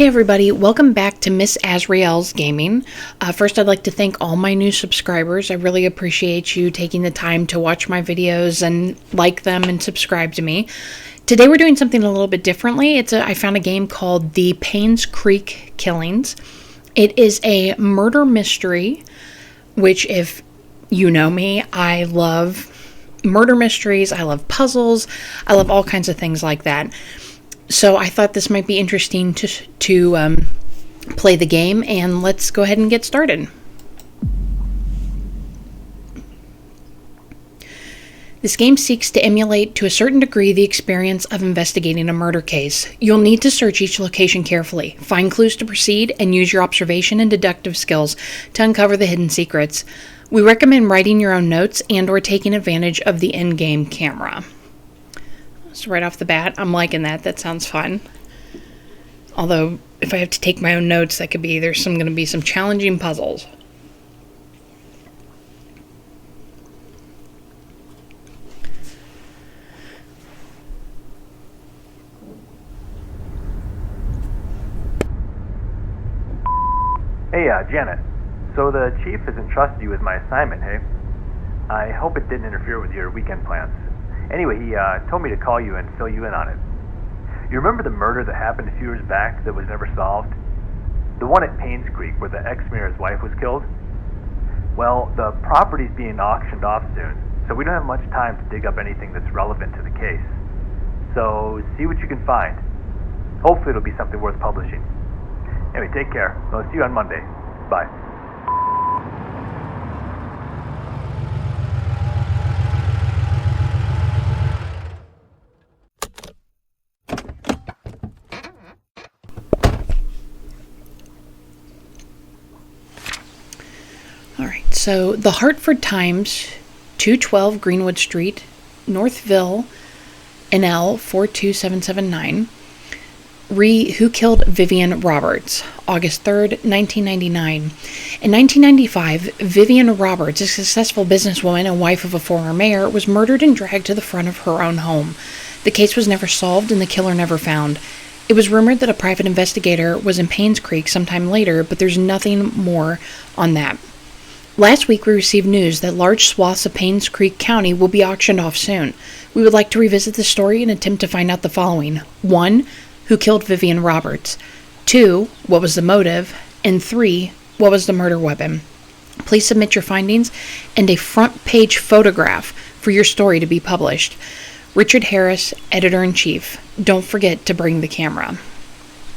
Hey everybody, welcome back to Miss Azriel's Gaming. First, I'd like to thank all my new subscribers. I really appreciate you taking the time to watch my videos and like them and subscribe to me. Today we're doing something a little bit differently. I found a game called the Painscreek Killings. It is a murder mystery, which if you know me, I love murder mysteries, I love puzzles, I love all kinds of things like that. So I thought this might be interesting to play the game, and let's go ahead and get started. This game seeks to emulate to a certain degree the experience of investigating a murder case. You'll need to search each location carefully, find clues to proceed, and use your observation and deductive skills to uncover the hidden secrets. We recommend writing your own notes and/or taking advantage of the in-game camera. So right off the bat, I'm liking that. That sounds fun. Although, if I have to take my own notes, there's going to be some challenging puzzles. Hey, Janet. So the chief has entrusted you with my assignment, hey? I hope it didn't interfere with your weekend plans. Anyway, he told me to call you and fill you in on it. You remember the murder that happened a few years back that was never solved? The one at Painscreek where the ex-mayor's wife was killed? Well, the property's being auctioned off soon, so we don't have much time to dig up anything that's relevant to the case. So, see what you can find. Hopefully it'll be something worth publishing. Anyway, take care. I'll see you on Monday. Bye. Alright, so the Hartford Times, 212 Greenwood Street, Northville, NL 42779. Who killed Vivian Roberts? August 3rd, 1999. In 1995, Vivian Roberts, a successful businesswoman and wife of a former mayor, was murdered and dragged to the front of her own home. The case was never solved and the killer never found. It was rumored that a private investigator was in Painscreek sometime later, but there's nothing more on that. Last week, we received news that large swaths of Painscreek County will be auctioned off soon. We would like to revisit the story and attempt to find out the following. 1. Who killed Vivian Roberts? 2. What was the motive? And 3. What was the murder weapon? Please submit your findings and a front-page photograph for your story to be published. Richard Harris, Editor-in-Chief. Don't forget to bring the camera.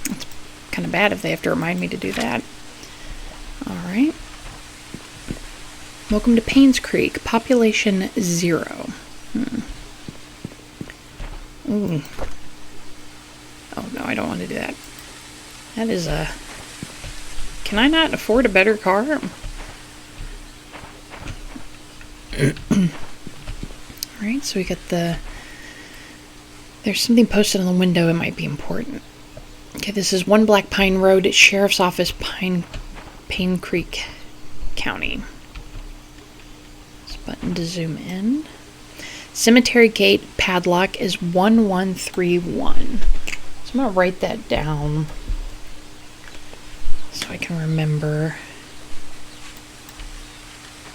It's kind of bad if they have to remind me to do that. All right. Welcome to Painscreek, population 0. Ooh. Oh, no, I don't want to do that. That is a... Can I not afford a better car? Alright, so we got the... There's something posted on the window. It might be important. Okay, this is 1 Black Pine Road, Sheriff's Office, Painscreek County. Button to zoom in. Cemetery gate padlock is 1131. So I'm going to write that down so I can remember.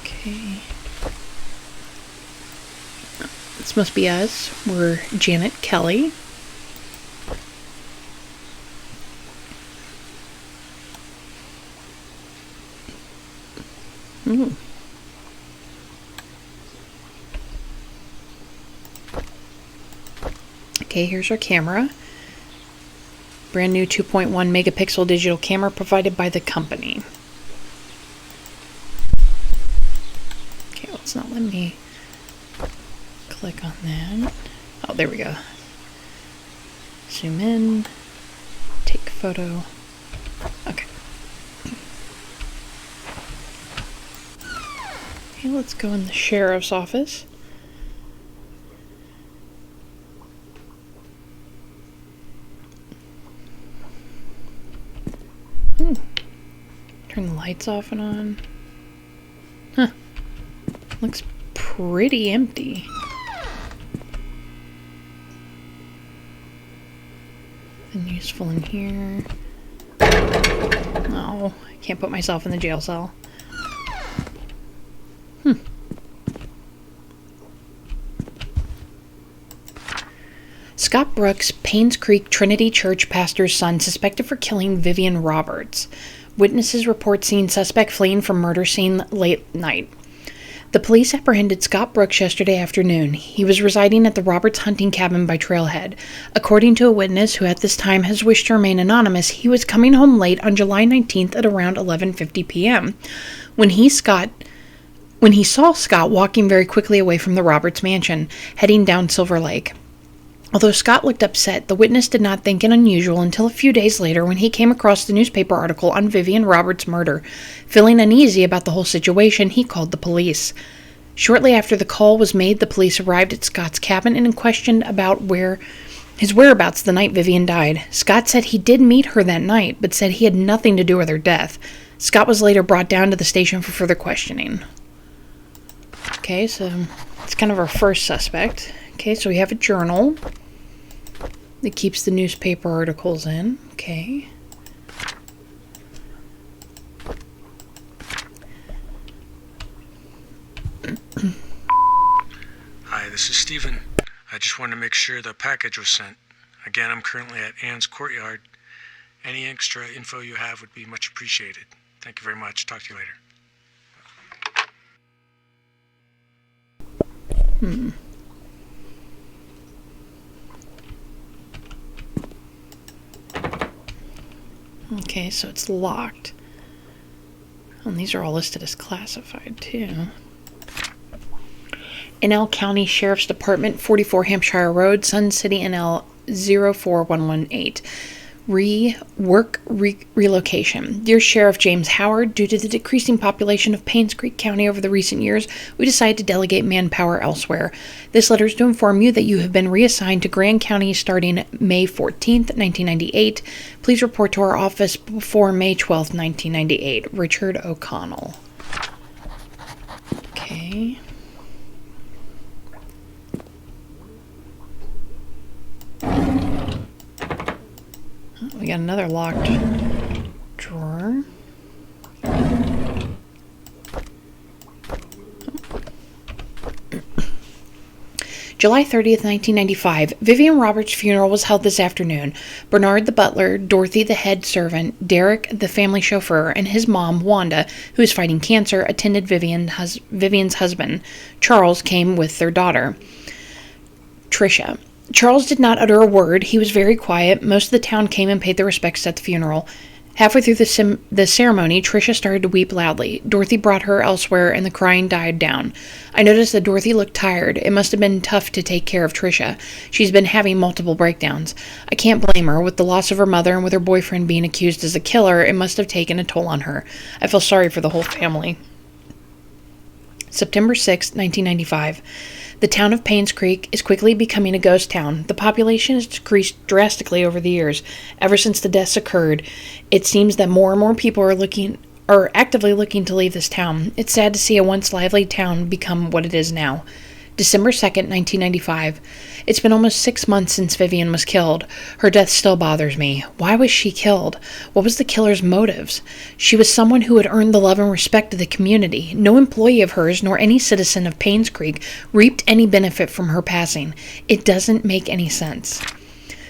Okay. This must be us. We're Janet Kelly. Ooh. Okay, here's our camera. Brand new 2.1 megapixel digital camera provided by the company. Okay, well, it's not letting me click on that. Oh, there we go. Zoom in, take photo. Okay. Okay, let's go in the sheriff's office. Turn the lights off and on. Huh. Looks pretty empty. Nothing useful in here. No, I can't put myself in the jail cell. Scott Brooks, Painscreek Trinity Church pastor's son, suspected for killing Vivian Roberts. Witnesses report seeing suspect fleeing from murder scene late night. The police apprehended Scott Brooks yesterday afternoon. He was residing at the Roberts hunting cabin by Trailhead. According to a witness who at this time has wished to remain anonymous, he was coming home late on July 19th at around 11:50 p.m. when he saw Scott walking very quickly away from the Roberts mansion, heading down Silver Lake. Although Scott looked upset, the witness did not think it unusual until a few days later when he came across the newspaper article on Vivian Roberts' murder. Feeling uneasy about the whole situation, he called the police. Shortly after the call was made, the police arrived at Scott's cabin and questioned about his whereabouts the night Vivian died. Scott said he did meet her that night, but said he had nothing to do with her death. Scott was later brought down to the station for further questioning. Okay, so it's kind of our first suspect. Okay, so we have a journal that keeps the newspaper articles in. Okay. Hi, this is Steven. I just wanted to make sure the package was sent. Again, I'm currently at Ann's Courtyard. Any extra info you have would be much appreciated. Thank you very much. Talk to you later. Okay, so it's locked. And these are all listed as classified, too. NL County Sheriff's Department, 44 Hampshire Road, Sun City, NL 04118. Relocation. Dear Sheriff James Howard, due to the decreasing population of Painscreek County over the recent years, we decided to delegate manpower elsewhere. This letter is to inform you that you have been reassigned to Grand County starting May 14th, 1998. Please report to our office before May 12th, 1998. Richard O'Connell. Okay. We got another locked drawer. July 30th, 1995. Vivian Roberts' funeral was held this afternoon. Bernard the butler, Dorothy the head servant, Derek the family chauffeur, and his mom, Wanda, who is fighting cancer, attended Vivian's husband. Charles came with their daughter, Tricia. Charles did not utter a word. He was very quiet. Most of the town came and paid their respects at the funeral. Halfway through the ceremony, Tricia started to weep loudly. Dorothy brought her elsewhere, and the crying died down. I noticed that Dorothy looked tired. It must have been tough to take care of Tricia. She's been having multiple breakdowns. I can't blame her. With the loss of her mother and with her boyfriend being accused as a killer, it must have taken a toll on her. I feel sorry for the whole family. September 6, 1995. The town of Painscreek is quickly becoming a ghost town. The population has decreased drastically over the years. Ever since the deaths occurred, it seems that more and more people are actively looking to leave this town. It's sad to see a once lively town become what it is now. December 2nd, 1995. It's been almost 6 months since Vivian was killed. Her death still bothers me. Why was she killed? What was the killer's motives? She was someone who had earned the love and respect of the community. No employee of hers nor any citizen of Painscreek reaped any benefit from her passing. It doesn't make any sense.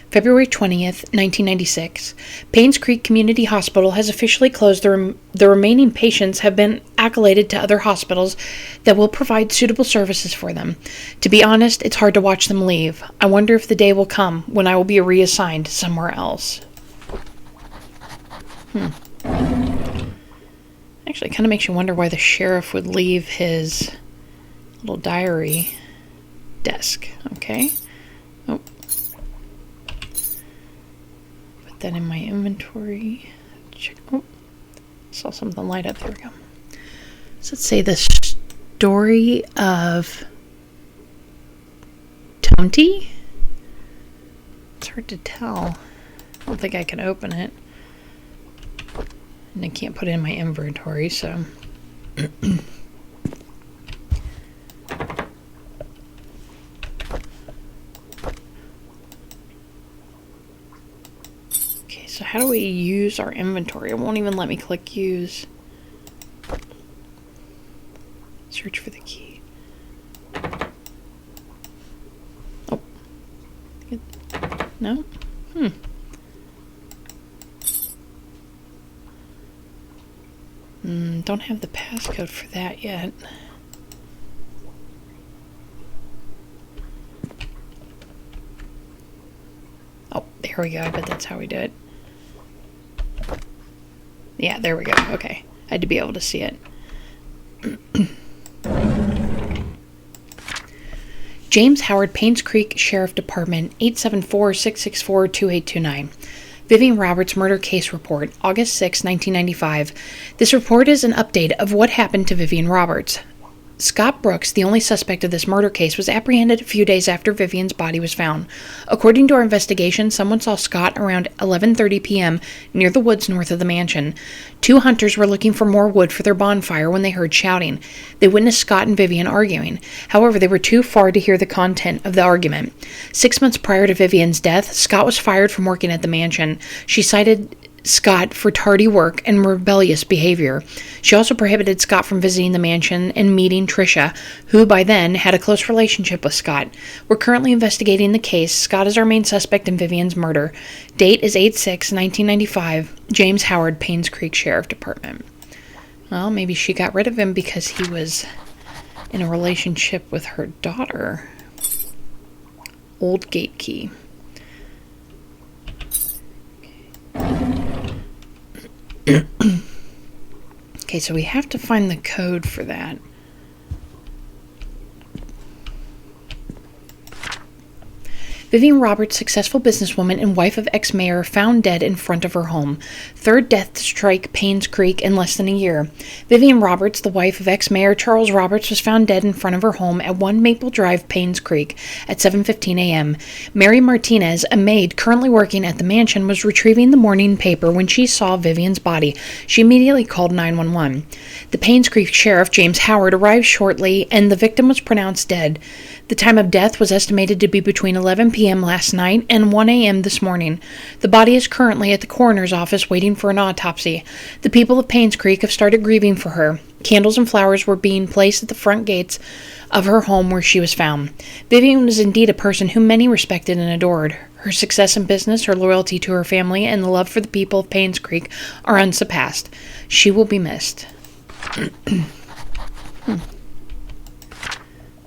February 20th, 1996. Painscreek Community Hospital has officially closed. The remaining patients have been accoladed to other hospitals that will provide suitable services for them. To be honest, it's hard to watch them leave. I wonder if the day will come when I will be reassigned somewhere else. Actually, it kind of makes you wonder why the sheriff would leave his little diary desk. Okay. Oh. That in my inventory. Check. Oh, saw something light up. There we go. So let's say the story of Tonti. It's hard to tell. I don't think I can open it. And I can't put it in my inventory, so. So how do we use our inventory? It won't even let me click use. Search for the key. Oh. No? Don't have the passcode for that yet. Oh, there we go. I bet that's how we do it. Yeah, there we go. Okay. I had to be able to see it. James Howard, Painscreek Sheriff Department, 874-664-2829. Vivian Roberts Murder Case Report, August 6, 1995. This report is an update of what happened to Vivian Roberts. Scott Brooks, the only suspect of this murder case, was apprehended a few days after Vivian's body was found. According to our investigation, someone saw Scott around 11:30 p.m. near the woods north of the mansion. Two hunters were looking for more wood for their bonfire when they heard shouting. They witnessed Scott and Vivian arguing. However, they were too far to hear the content of the argument. 6 months prior to Vivian's death, Scott was fired from working at the mansion. She cited Scott for tardy work and rebellious behavior. She also prohibited Scott from visiting the mansion and meeting Tricia, who by then had a close relationship with Scott. We're currently investigating the case. Scott is our main suspect in Vivian's murder. Date is 8/6/1995. James Howard, Painscreek Sheriff Department. Well, maybe she got rid of him because he was in a relationship with her daughter. Old gate key. Okay, so we have to find the code for that. Vivian Roberts, successful businesswoman and wife of ex-mayor, found dead in front of her home. Third death to strike Painscreek in less than a year. Vivian Roberts, the wife of ex-mayor Charles Roberts, was found dead in front of her home at 1 Maple Drive, Painscreek, at 7:15 a.m. Mary Martinez, a maid currently working at the mansion, was retrieving the morning paper when she saw Vivian's body. She immediately called 911. The Painscreek sheriff, James Howard, arrived shortly, and the victim was pronounced dead. The time of death was estimated to be between 11 p.m. last night and 1 a.m. this morning. The body is currently at the coroner's office waiting for an autopsy. The people of Painscreek have started grieving for her. Candles and flowers were being placed at the front gates of her home where she was found. Vivian was indeed a person whom many respected and adored. Her success in business, her loyalty to her family, and the love for the people of Painscreek are unsurpassed. She will be missed.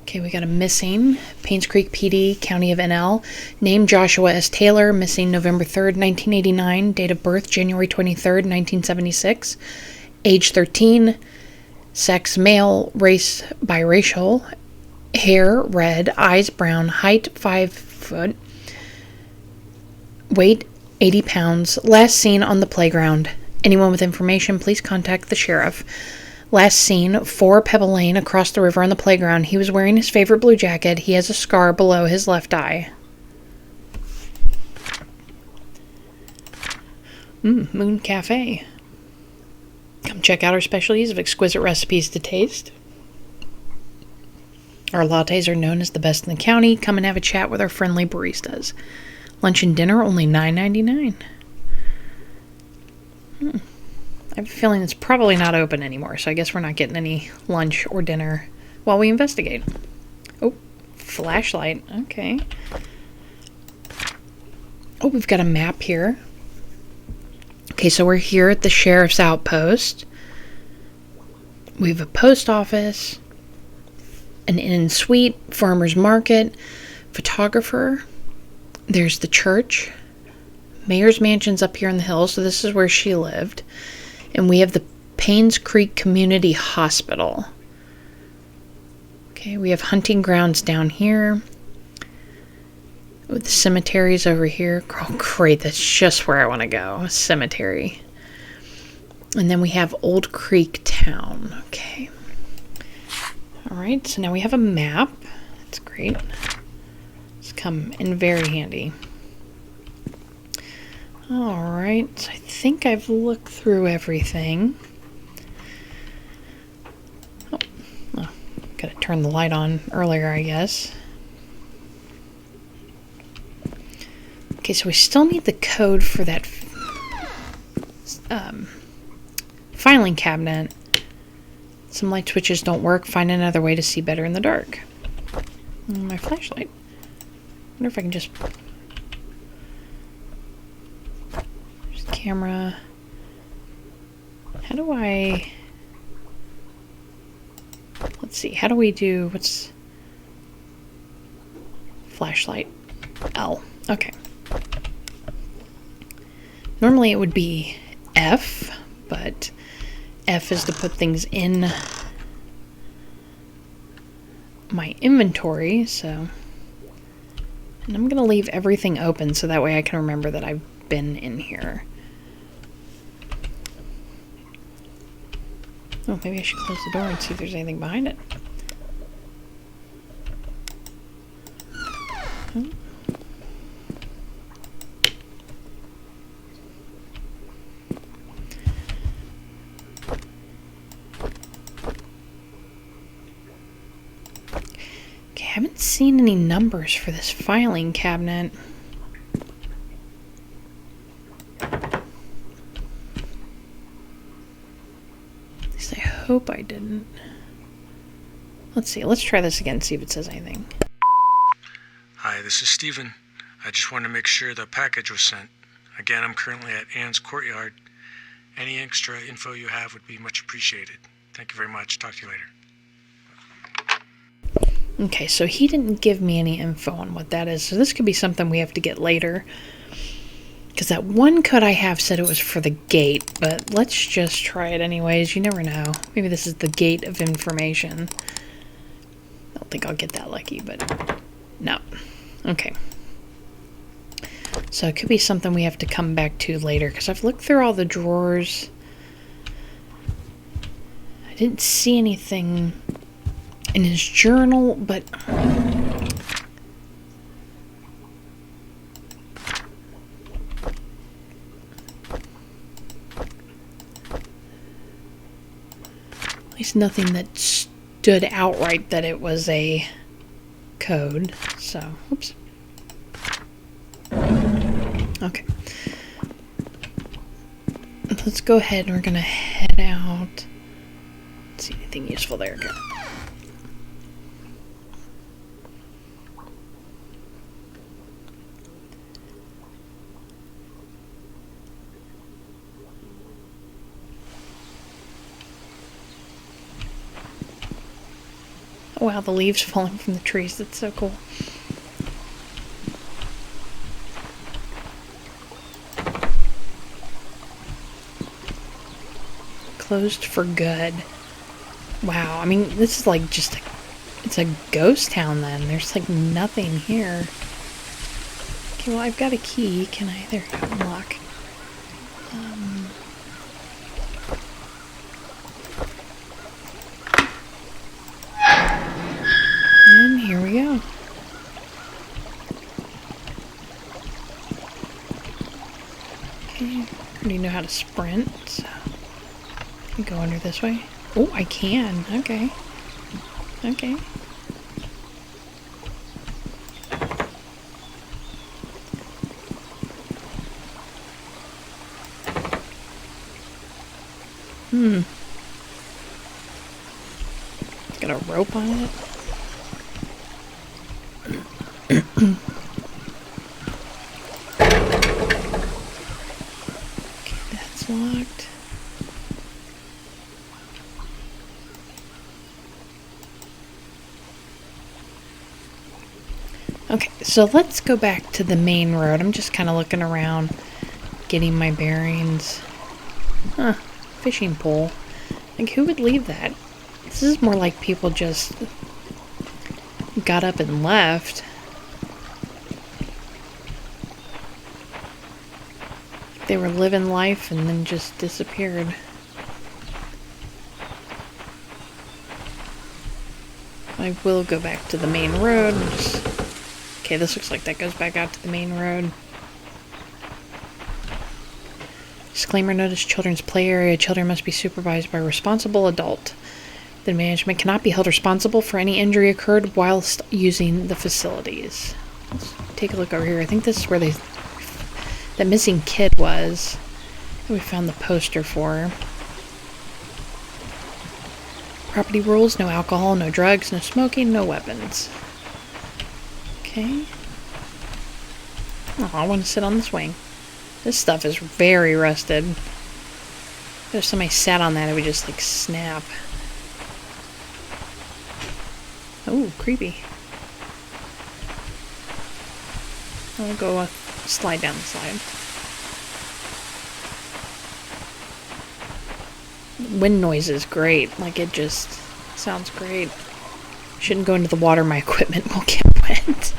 Okay, we got a missing. Painscreek PD, County of NL. Name Joshua S. Taylor, missing November 3rd, 1989. Date of birth January 23rd, 1976. Age 13. Sex male. Race biracial. Hair red. Eyes brown. Height 5 foot. Weight 80 pounds. Last seen on the playground. Anyone with information, please contact the sheriff. Last seen, 4 Pebble Lane, across the river on the playground. He was wearing his favorite blue jacket. He has a scar below his left eye. Moon Cafe. Come check out our specialties of exquisite recipes to taste. Our lattes are known as the best in the county. Come and have a chat with our friendly baristas. Lunch and dinner only $9.99. I have a feeling it's probably not open anymore, so I guess we're not getting any lunch or dinner while we investigate. Oh, flashlight. Okay. Oh, we've got a map here. Okay, so we're here at the sheriff's outpost. We have a post office, an inn and suite, farmer's market, photographer. There's the church. Mayor's mansion's up here in the hills, so this is where she lived. And we have the Painscreek Community Hospital. Okay, we have hunting grounds down here. With the cemeteries over here. Oh, great, that's just where I want to go. A cemetery. And then we have Old Creek Town. Okay. Alright, so now we have a map. That's great. It's come in very handy. Alright, so I think I've looked through everything. Oh, gotta turn the light on earlier, I guess. Okay, so we still need the code for that filing cabinet. Some light switches don't work. Find another way to see better in the dark. My flashlight. I wonder if I can just... There's the camera. How do I... Let's see. How do we do... What's... Flashlight. L. Okay. Normally it would be F, but F is to put things in my inventory, so... And I'm going to leave everything open so that way I can remember that I've been in here. Oh, maybe I should close the door and see if there's anything behind it. Oh. Okay, I haven't seen any numbers for this filing cabinet. I hope I didn't. Let's see. Let's try this again, see if it says anything. Hi, this is Steven. I just wanted to make sure the package was sent. Again, I'm currently at Ann's Courtyard. Any extra info you have would be much appreciated. Thank you very much. Talk to you later. Okay, so he didn't give me any info on what that is, so this could be something we have to get later. Because that one code I have said it was for the gate, but let's just try it anyways. You never know. Maybe this is the gate of information. I don't think I'll get that lucky, but no. Okay. So it could be something we have to come back to later, because I've looked through all the drawers. I didn't see anything in his journal, but... At least nothing that stood outright that it was a code. So, oops. Okay. Let's go ahead and we're going to head out. Let's see anything useful there. Okay. Oh, wow, the leaves falling from the trees. That's so cool. Closed for good. Wow, I mean, this is like just it's a ghost town then. There's like nothing here. Okay, well, I've got a key. Can I? There, unlock. And here we go. Okay, I already know how to sprint, so I can go under this way. Oh, I can. Okay. Okay. It's got a rope on it. Okay, that's locked. Okay, so let's go back to the main road. I'm just kind of looking around, getting my bearings. Huh, fishing pole. Like, who would leave that? This is more like people just got up and left. They were living life and then just disappeared. I will go back to the main road and just... Okay, this looks like that goes back out to the main road. Disclaimer notice, children's play area. Children must be supervised by a responsible adult. The management cannot be held responsible for any injury occurred whilst using the facilities. Let's take a look over here. I think this is where that missing kid was. We found the poster for. Property rules: no alcohol, no drugs, no smoking, no weapons. Okay. Oh, I want to sit on the swing. This stuff is very rusted. If somebody sat on that, it would just like snap. Oh, creepy. I'll go slide down the slide. Wind noise is great. Like, it just sounds great. Shouldn't go into the water. My equipment will get wet.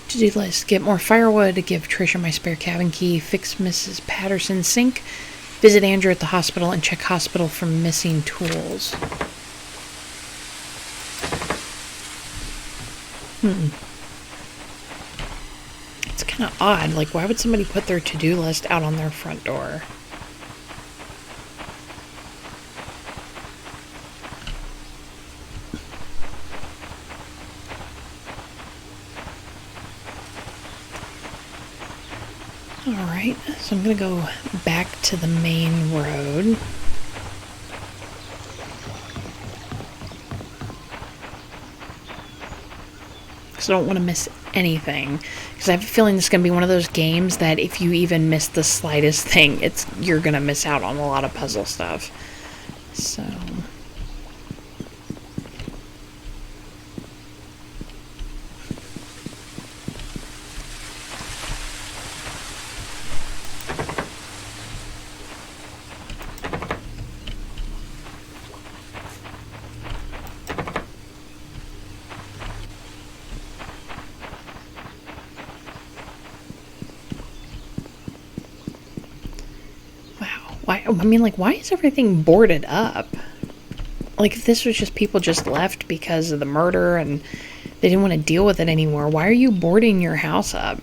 To-do list: get more firewood, give Trisha my spare cabin key, fix Mrs. Patterson's sink, visit Andrew at the hospital, and check hospital for missing tools. It's kind of odd. Like, why would somebody put their to-do list out on their front door? Alright, so I'm going to go back to the main road. Because I don't want to miss anything. Because I have a feeling this is going to be one of those games that if you even miss the slightest thing, you're going to miss out on a lot of puzzle stuff. So... why is everything boarded up? Like, if this was just people just left because of the murder and they didn't want to deal with it anymore, why are you boarding your house up?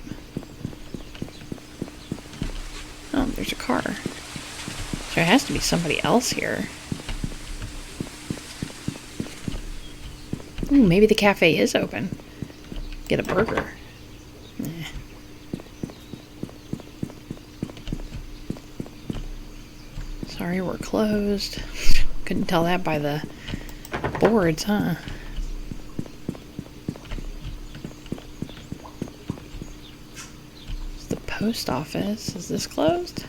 Oh, there's a car. So there has to be somebody else here. Ooh, maybe the cafe is open. Get a burger. Sorry, we're closed. Couldn't tell that by the boards, huh? It's the post office. Is this closed?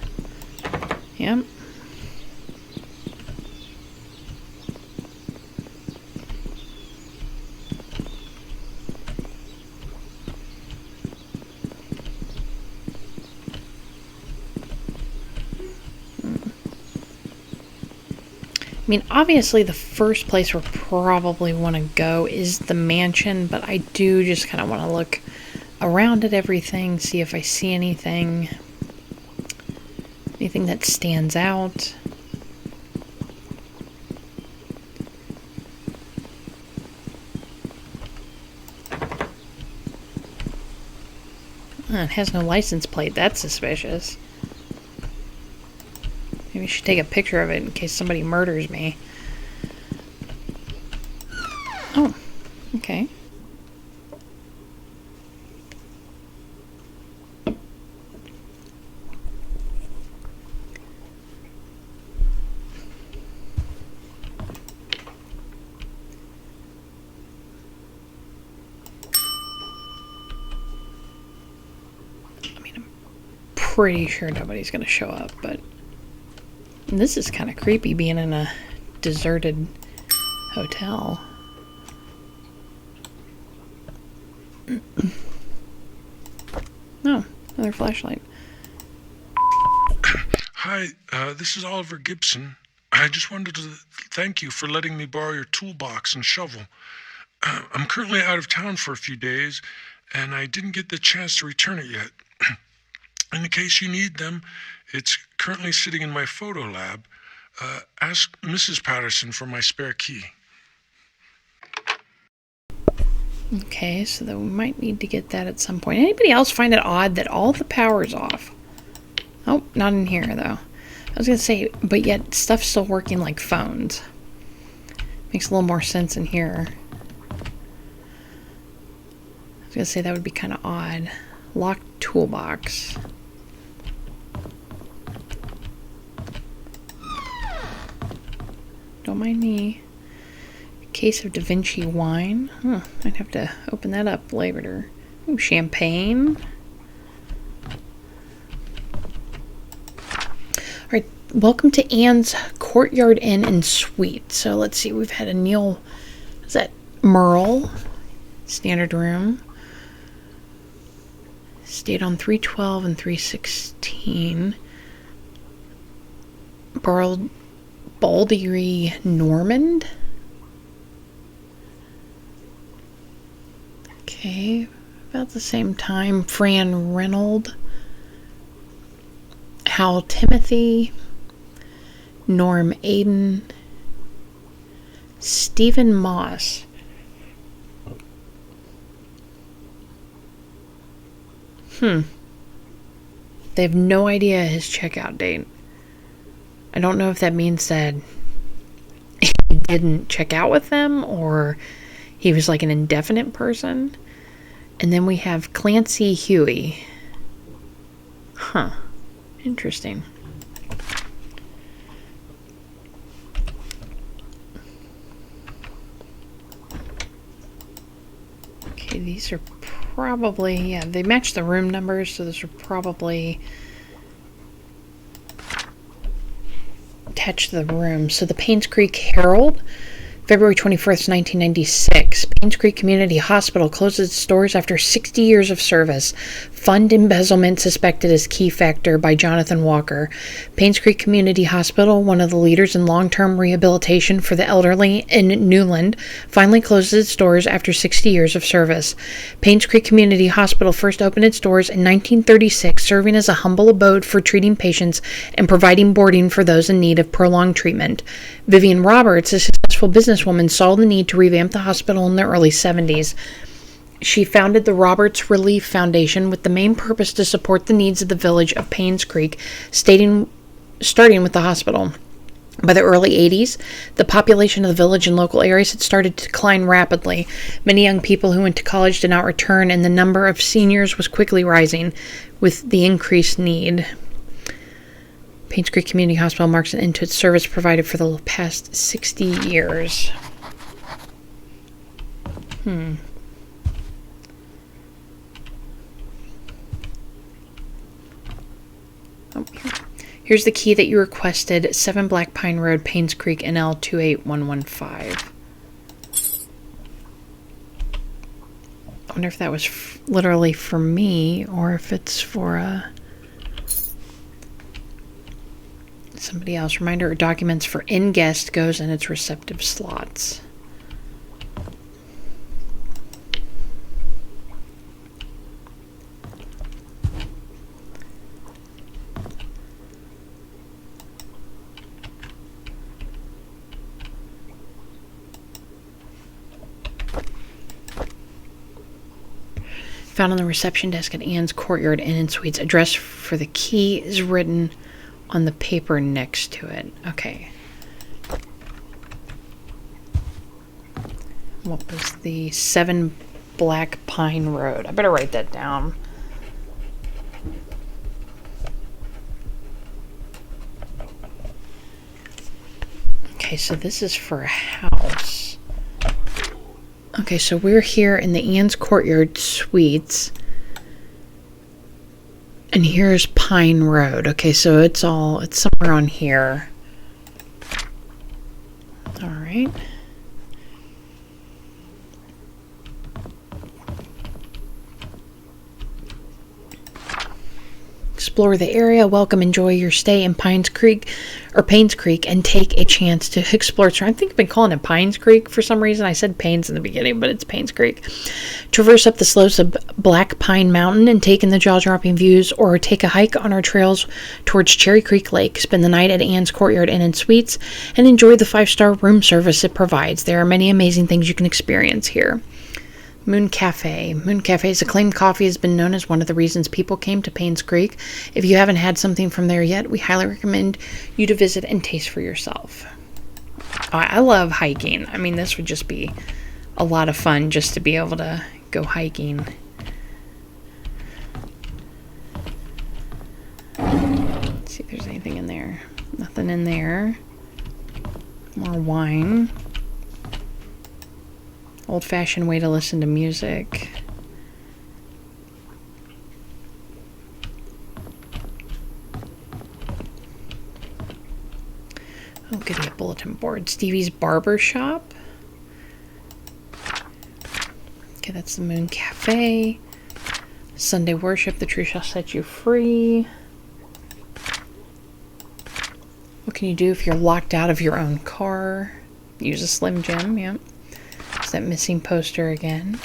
Yep. I mean, obviously the first place we'll probably want to go is the mansion, but I do just kind of want to look around at everything, see if I see anything that stands out. It has no license plate. That's suspicious. Maybe I should take a picture of it in case somebody murders me. Oh, okay. I mean, I'm pretty sure nobody's going to show up, but... This is kind of creepy, being in a deserted hotel. Oh, another flashlight. Hi, this is Oliver Gibson. I just wanted to thank you for letting me borrow your toolbox and shovel. I'm currently out of town for a few days, and I didn't get the chance to return it yet. In the case you need them, it's currently sitting in my photo lab. Ask Mrs. Patterson for my spare key. Okay, so then we might need to get that at some point. Anybody else find it odd that all the power's off? Oh, not in here, though. I was going to say, but yet stuff's still working like phones. Makes a little more sense in here. I was going to say that would be kind of odd. Locked toolbox. Don't mind me. Case of Da Vinci wine. I'd have to open that up later. Ooh, champagne. Alright, welcome to Anne's Courtyard Inn and Suite. So let's see, we've had a Neil, is that Merle? Standard room. Stayed on 312 and 316. Baldy Normand. Okay, about the same time. Fran Reynolds. Hal Timothy. Norm Aiden. Stephen Moss. They have no idea his checkout date. I don't know if that means that he didn't check out with them or he was like an indefinite person. And then we have Clancy Huey. Interesting. Okay, these are probably, yeah, they match the room numbers, so those are probably attached to the room. So the Painscreek Herald, February 21st, 1996. Painscreek Community Hospital closes its doors after 60 years of service. Fund embezzlement suspected as key factor by Jonathan Walker. Painscreek Community Hospital, one of the leaders in long-term rehabilitation for the elderly in Newland, finally closes its doors after 60 years of service. Painscreek Community Hospital first opened its doors in 1936, serving as a humble abode for treating patients and providing boarding for those in need of prolonged treatment. Vivian Roberts, a successful businesswoman, saw the need to revamp the hospital in the early 70s. She founded the Roberts Relief Foundation with the main purpose to support the needs of the village of Painscreek, starting with the hospital. By the early 80s, the population of the village and local areas had started to decline rapidly. Many young people who went to college did not return, and the number of seniors was quickly rising with the increased need. Painscreek Community Hospital marks an end to its service provided for the past 60 years. Here's the key that you requested. 7 Black Pine Road, Painscreek, NL 28115. I wonder if that was literally for me or if it's for somebody else. Reminder, documents for in-guest goes in its receptive slots. Found on the reception desk at Anne's Courtyard Inn and Suites. Address for the key is written on the paper next to it. Okay. What was the 7 Black Pine Road? I better write that down. Okay, so this is for a house. Okay, so we're here in the Anne's Courtyard Suites. And here's Pine Road. Okay, so it's somewhere on here. All right. Explore the area. Welcome, enjoy your stay in Painscreek, and take a chance to explore. I think I've been calling it Painscreek for some reason. I said Pains in the beginning, but it's Painscreek. Traverse up the slopes of Black Pine Mountain and take in the jaw-dropping views, or take a hike on our trails towards Cherry Creek Lake. Spend the night at Anne's Courtyard Inn and Suites and enjoy the 5-star room service it provides. There are many amazing things you can experience here. Moon Cafe. Moon Cafe's acclaimed coffee has been known as one of the reasons people came to Painscreek. If you haven't had something from there yet, we highly recommend you to visit and taste for yourself. I love hiking. I mean, this would just be a lot of fun just to be able to go hiking. Let's see if there's anything in there. Nothing in there. More wine. Old-fashioned way to listen to music. Oh, goody, a bulletin board. Stevie's Barber Shop. Okay, that's the Moon Cafe. Sunday worship. The truth shall set you free. What can you do if you're locked out of your own car? Use a Slim Jim, yep. It's that missing poster again.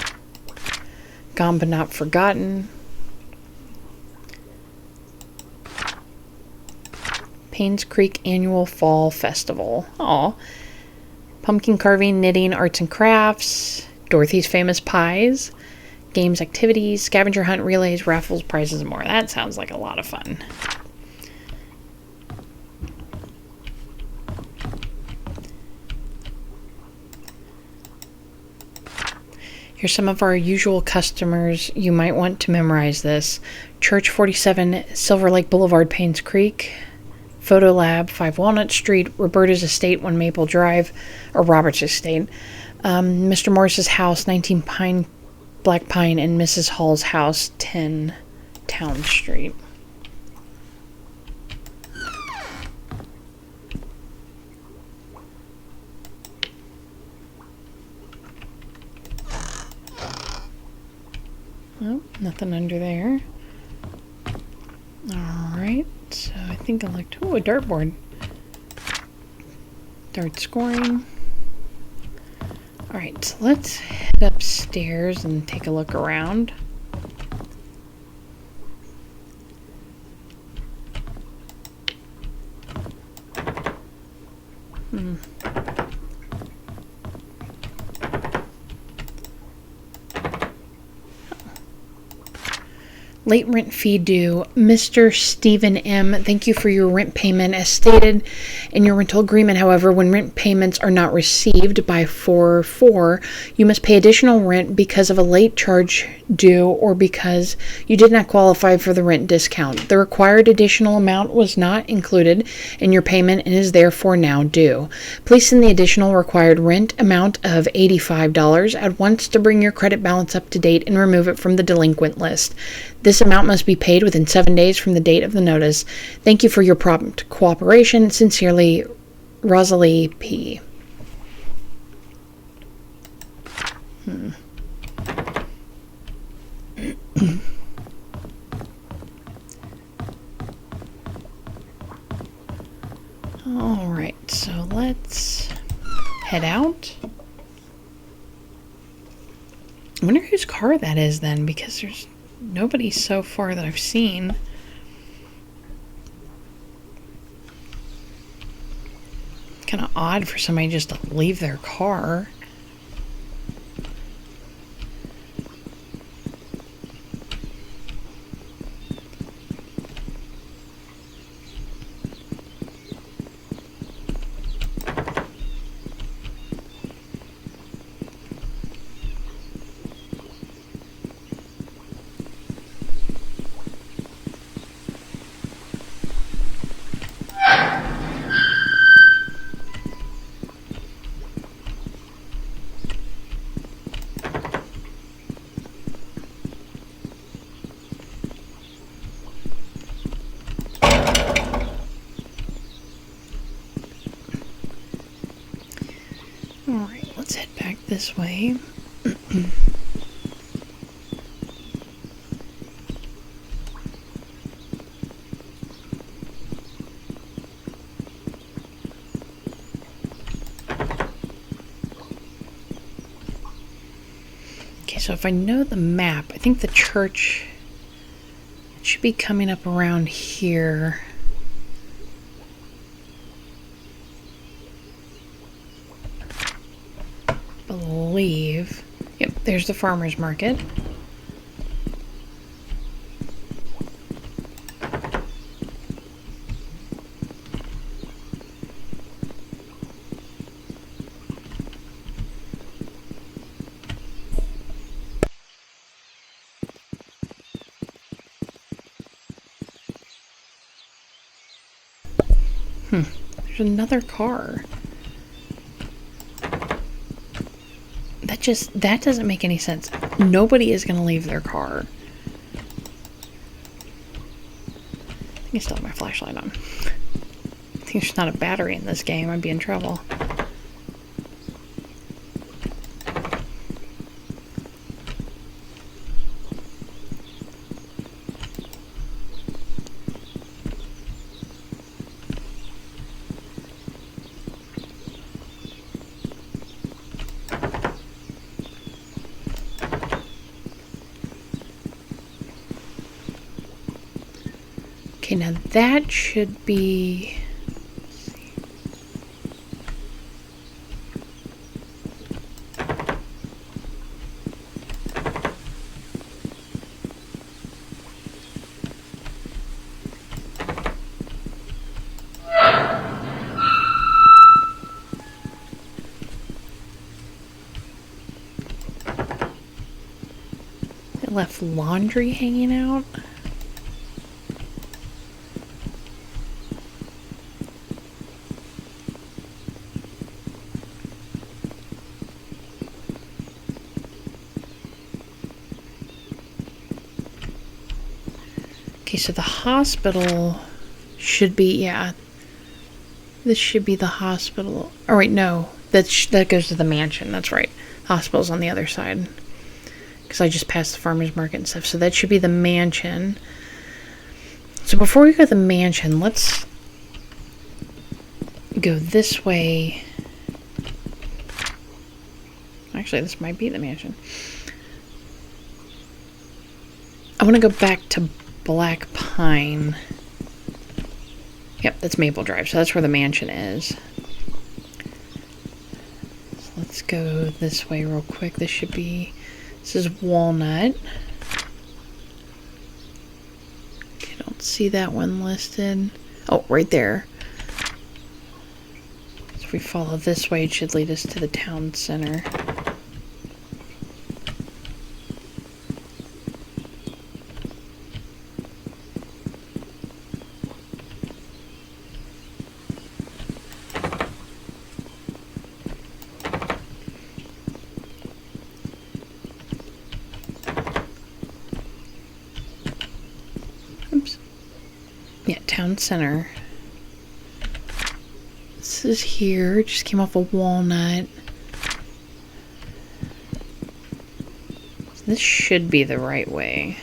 Gone but not forgotten. Painscreek Annual Fall Festival. Aw. Pumpkin carving, knitting, arts and crafts. Dorothy's Famous Pies. Games, activities, scavenger hunt, relays, raffles, prizes, and more. That sounds like a lot of fun. Here's some of our usual customers. You might want to memorize this. Church 47, Silver Lake Boulevard, Painscreek. Photo Lab, 5 Walnut Street. Roberta's Estate, 1 Maple Drive. Or Robert's Estate. Mr. Morris's house, 19 Black Pine. And Mrs. Hall's house, 10 Town Street. Oh, nothing under there. Alright, so I think I looked. Oh, a dartboard. Dart scoring. Alright, so let's head upstairs and take a look around. Late rent fee due. Mr. Stephen M., thank you for your rent payment. As stated in your rental agreement, however, when rent payments are not received by 4/4, you must pay additional rent because of a late charge due or because you did not qualify for the rent discount. The required additional amount was not included in your payment and is therefore now due. Please send the additional required rent amount of $85 at once to bring your credit balance up to date and remove it from the delinquent list. This amount must be paid within 7 days from the date of the notice. Thank you for your prompt cooperation. Sincerely, Rosalie P. All right, so let's head out. I wonder whose car that is then, because there's nobody so far that I've seen. Kind of odd for somebody just to leave their car. Alright, let's head back this way. Okay, so if I know the map, I think the church should be coming up around here. Believe. Yep, there's the farmer's market. There's another car. That doesn't make any sense. Nobody is going to leave their car. I think I still have my flashlight on. I think there's not a battery in this game. I'd be in trouble. Okay, now that should be... It left laundry hanging out. Okay, so the hospital should be, yeah. This should be the hospital. Oh, wait, no. That goes to the mansion. That's right. Hospital's on the other side. Because I just passed the farmer's market and stuff. So that should be the mansion. So before we go to the mansion, let's go this way. Actually, this might be the mansion. I want to go back to Black Pine. Yep, that's Maple Drive, so that's where the mansion is. So let's go this way real quick. This is Walnut. I don't see that one listed. Oh, right there. So if we follow this way, it should lead us to the town center. Oops. Yeah, town center. This is here. Just came off of Walnut. This should be the right way.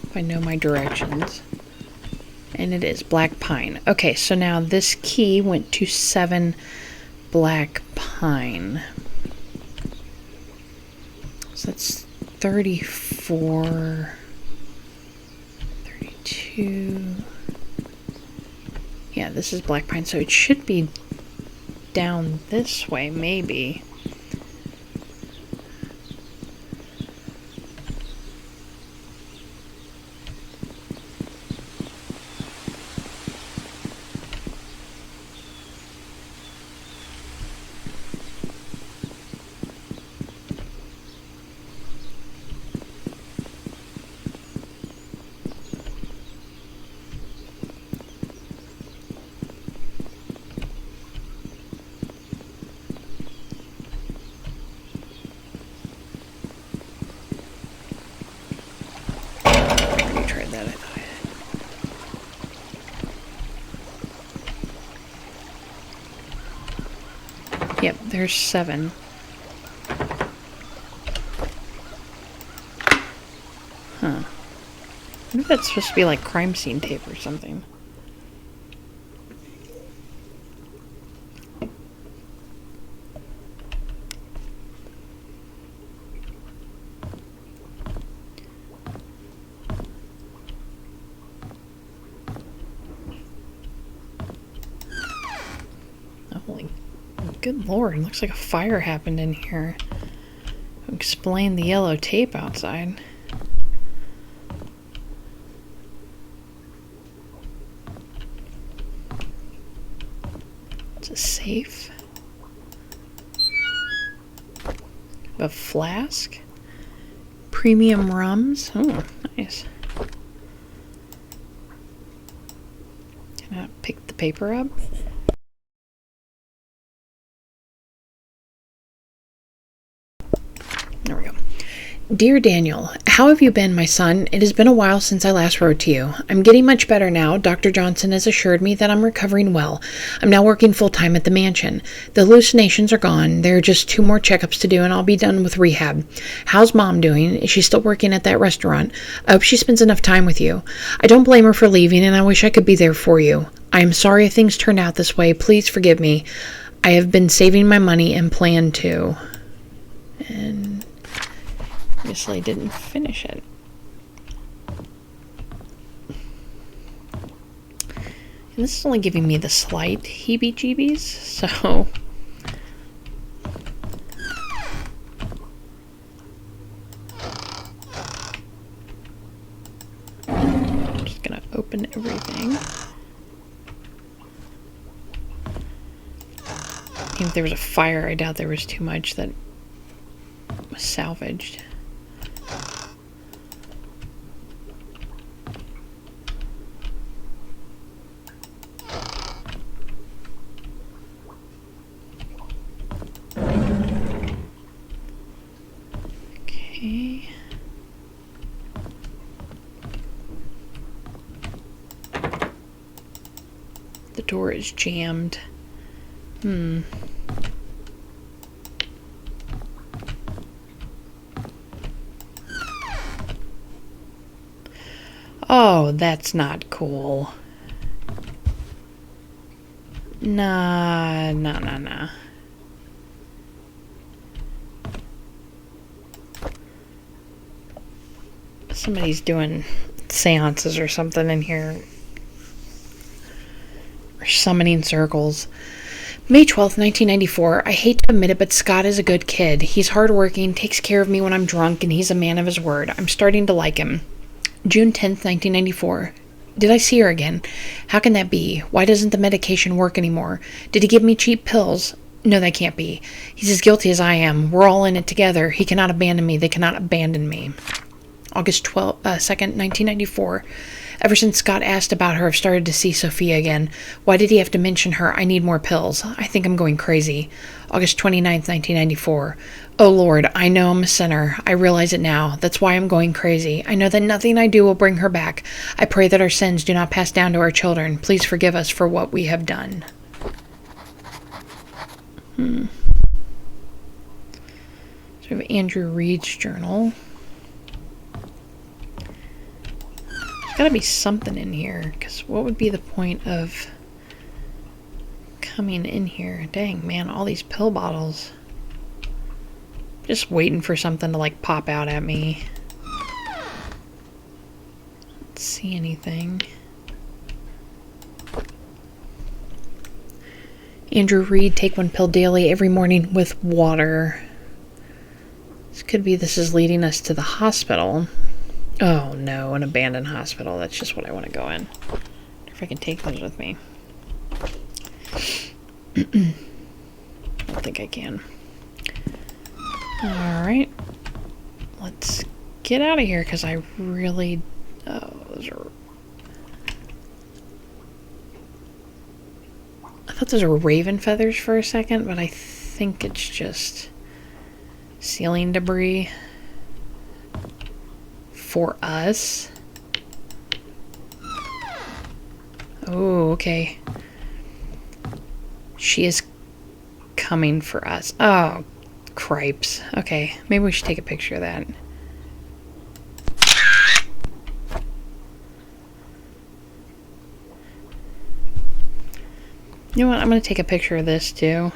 If I know my directions. And it is Black Pine. Okay, so now this key went to 7 Black Pine. So that's 34, 32. Yeah, this is Black Pine, so it should be down this way, maybe. Yep, there's 7. Huh. Maybe that's supposed to be like crime scene tape or something. Holy Good lord, looks like a fire happened in here. Explain the yellow tape outside. It's a safe. A flask. Premium rums. Oh, nice. Can I pick the paper up? There we go. Dear Daniel, how have you been, my son? It has been a while since I last wrote to you. I'm getting much better now. Dr. Johnson has assured me that I'm recovering well. I'm now working full-time at the mansion. The hallucinations are gone. There are just 2 more checkups to do and I'll be done with rehab. How's Mom doing? Is she still working at that restaurant? I hope she spends enough time with you. I don't blame her for leaving and I wish I could be there for you. I am sorry things turned out this way. Please forgive me. I have been saving my money and plan to. And obviously didn't finish it. And this is only giving me the slight heebie-jeebies, so I'm just gonna open everything. Even if there was a fire, I doubt there was too much that was salvaged. Okay. The door is jammed. Oh, that's not cool. Nah. Somebody's doing seances or something in here. Or summoning circles. May 12th, 1994. I hate to admit it, but Scott is a good kid. He's hardworking, takes care of me when I'm drunk, and he's a man of his word. I'm starting to like him. June 10th, 1994. Did I see her again? How can that be? Why doesn't the medication work anymore? Did he give me cheap pills? No, that can't be. He's as guilty as I am. We're all in it together. He cannot abandon me. They cannot abandon me. August 2nd, 1994. Ever since Scott asked about her, I've started to see Sophia again. Why did he have to mention her? I need more pills. I think I'm going crazy. August 29th, 1994. Oh Lord, I know I'm a sinner. I realize it now. That's why I'm going crazy. I know that nothing I do will bring her back. I pray that our sins do not pass down to our children. Please forgive us for what we have done. So we have Andrew Reed's journal. There's gotta be something in here, because what would be the point of coming in here? Dang, man, all these pill bottles. Just waiting for something to, like, pop out at me. Don't see anything. Andrew Reed, take 1 pill daily every morning with water. This is leading us to the hospital. Oh no, an abandoned hospital. That's just what I want to go in. I wonder if I can take those with me. I don't think I can. Alright. Let's get out of here, because I really... Oh, those are... I thought those were raven feathers for a second, but I think it's just ceiling debris for us. Oh, okay. She is coming for us. Oh, cripes. Okay, maybe we should take a picture of that. You know what? I'm going to take a picture of this too.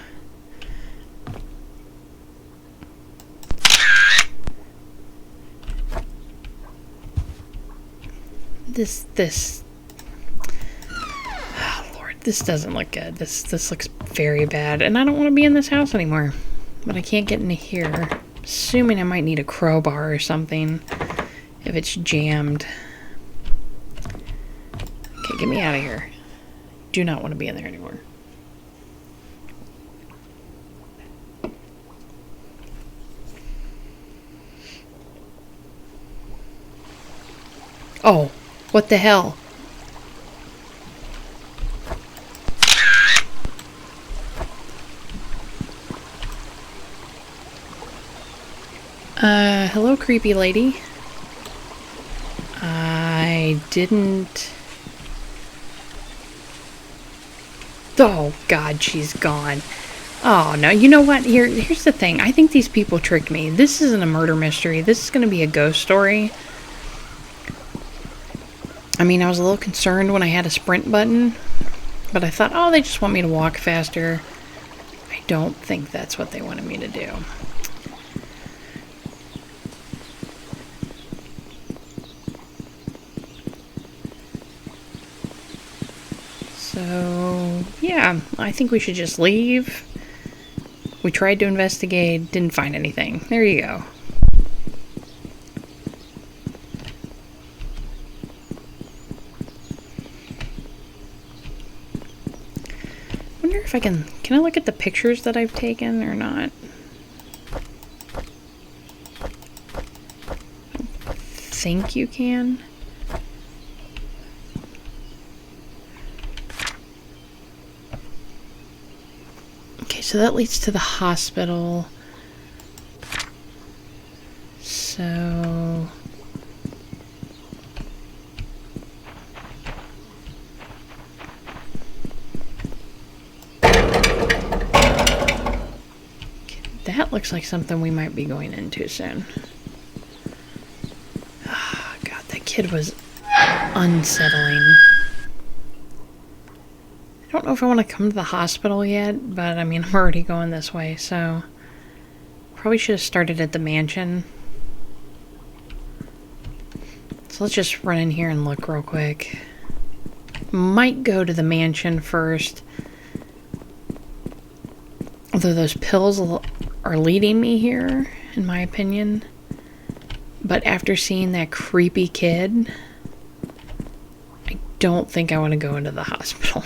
This This doesn't look good. This looks very bad, and I don't want to be in this house anymore. But I can't get into here. Assuming I might need a crowbar or something if it's jammed. Okay, get me out of here. Do not want to be in there anymore. Oh, what the hell? Hello, creepy lady. I didn't... Oh, God, she's gone. Oh, no, you know what? Here's the thing. I think these people tricked me. This isn't a murder mystery. This is going to be a ghost story. I mean, I was a little concerned when I had a sprint button, but I thought, oh, they just want me to walk faster. I don't think that's what they wanted me to do. So, yeah, I think we should just leave. We tried to investigate, didn't find anything. There you go. I wonder if I can I look at the pictures that I've taken or not? I think you can. So that leads to the hospital. So... that looks like something we might be going into soon. Oh, God, that kid was unsettling. I don't know if I want to come to the hospital yet, but I mean, I'm already going this way, so probably should have started at the mansion. So let's just run in here and look real quick. Might go to the mansion first. Although those pills are leading me here, in my opinion. But after seeing that creepy kid, I don't think I want to go into the hospital.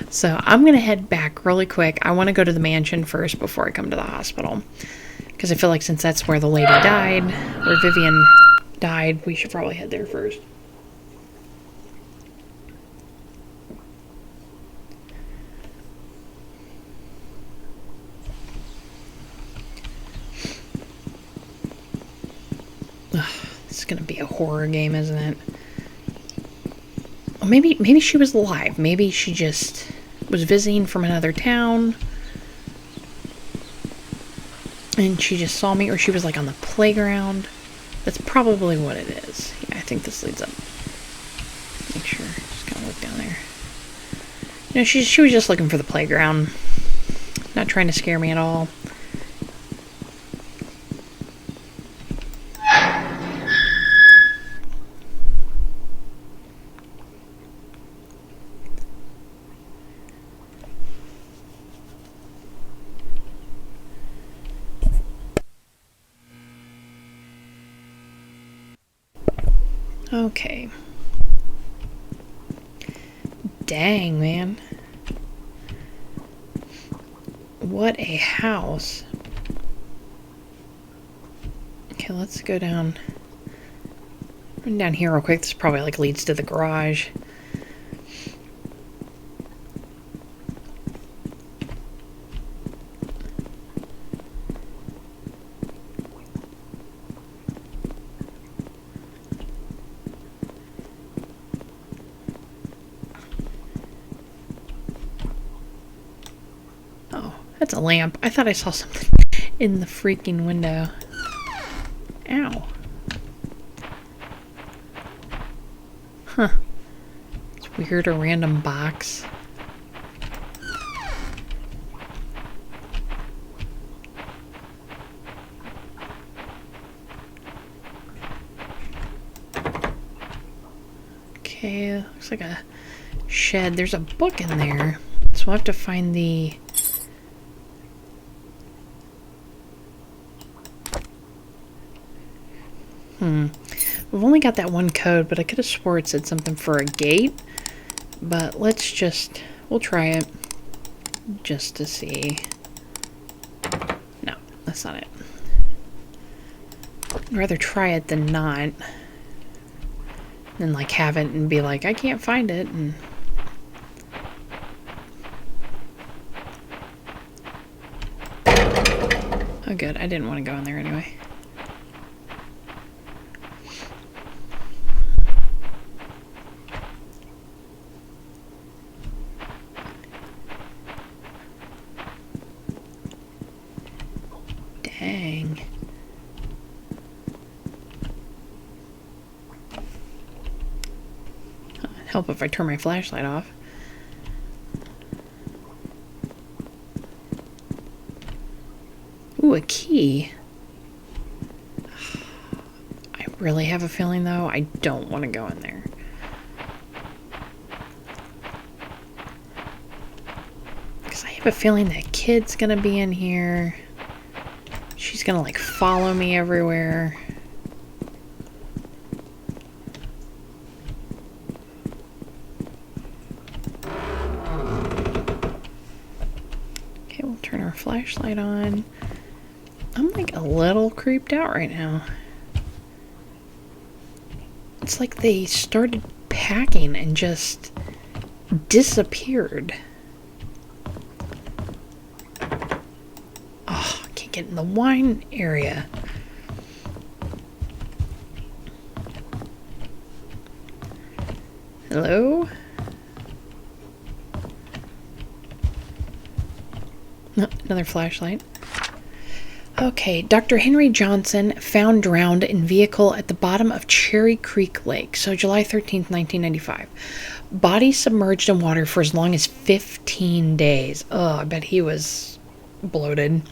So I'm going to head back really quick. I want to go to the mansion first before I come to the hospital. Because I feel like since that's where the lady died, where Vivian died, we should probably head there first. Ugh, this is going to be a horror game, isn't it? Well, maybe she was alive. Maybe she just was visiting from another town and she just saw me, or she was like on the playground. That's probably what it is. Yeah, I think this leads up. Make sure. Just kind of look down there. You know, she was just looking for the playground. Not trying to scare me at all. Okay. Dang, man. What a house. Okay, let's go down. Run down here real quick. This probably like leads to the garage. That's a lamp. I thought I saw something in the freaking window. Ow. Huh. It's weird, a random box. Okay, looks like a shed. There's a book in there. So we'll have to find the... We've only got that one code, but I could have swore it said something for a gate. But we'll try it just to see. No, that's not it. I'd rather try it than not. Than like have it and be like, I can't find it. And oh good, I didn't want to go in there anyway. Dang. It'd help if I turn my flashlight off. Ooh, a key. I really have a feeling, though, I don't want to go in there. Because I have a feeling that kid's going to be in here. She's going to, like, follow me everywhere. Okay, we'll turn our flashlight on. I'm like a little creeped out right now. It's like they started packing and just disappeared. Oh, I can't get in the wine area. Hello? No, another flashlight. Okay, Dr. Henry Johnson found drowned in vehicle at the bottom of Cherry Creek Lake. So July 13th, 1995. Body submerged in water for as long as 15 days. Oh, I bet he was bloated.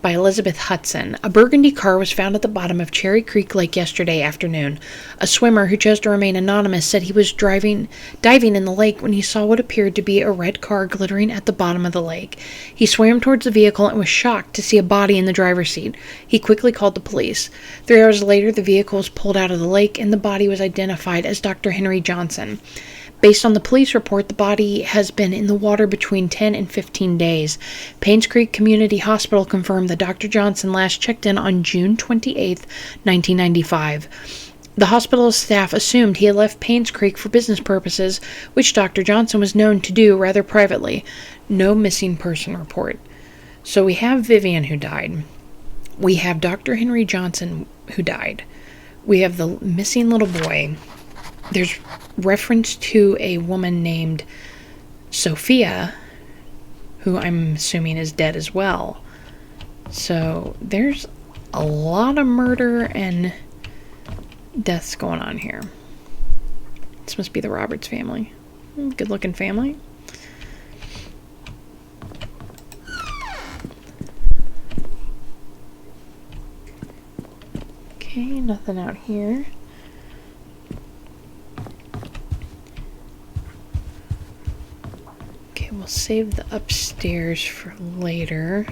By Elizabeth Hudson. A burgundy car was found at the bottom of Cherry Creek Lake yesterday afternoon. A swimmer who chose to remain anonymous said he was diving in the lake when he saw what appeared to be a red car glittering at the bottom of the lake. He swam towards the vehicle and was shocked to see a body in the driver's seat. He quickly called the police. 3 hours later, the vehicle was pulled out of the lake and the body was identified as Dr. Henry Johnson. Based on the police report, the body has been in the water between 10 and 15 days. Painscreek Community Hospital confirmed that Dr. Johnson last checked in on June 28, 1995. The hospital staff assumed he had left Painscreek for business purposes, which Dr. Johnson was known to do rather privately. No missing person report. So we have Vivian who died. We have Dr. Henry Johnson who died. We have the missing little boy. There's reference to a woman named Sophia, who I'm assuming is dead as well. So there's a lot of murder and deaths going on here. This must be the Roberts family. Good looking family. Okay, nothing out here. We'll save the upstairs for later.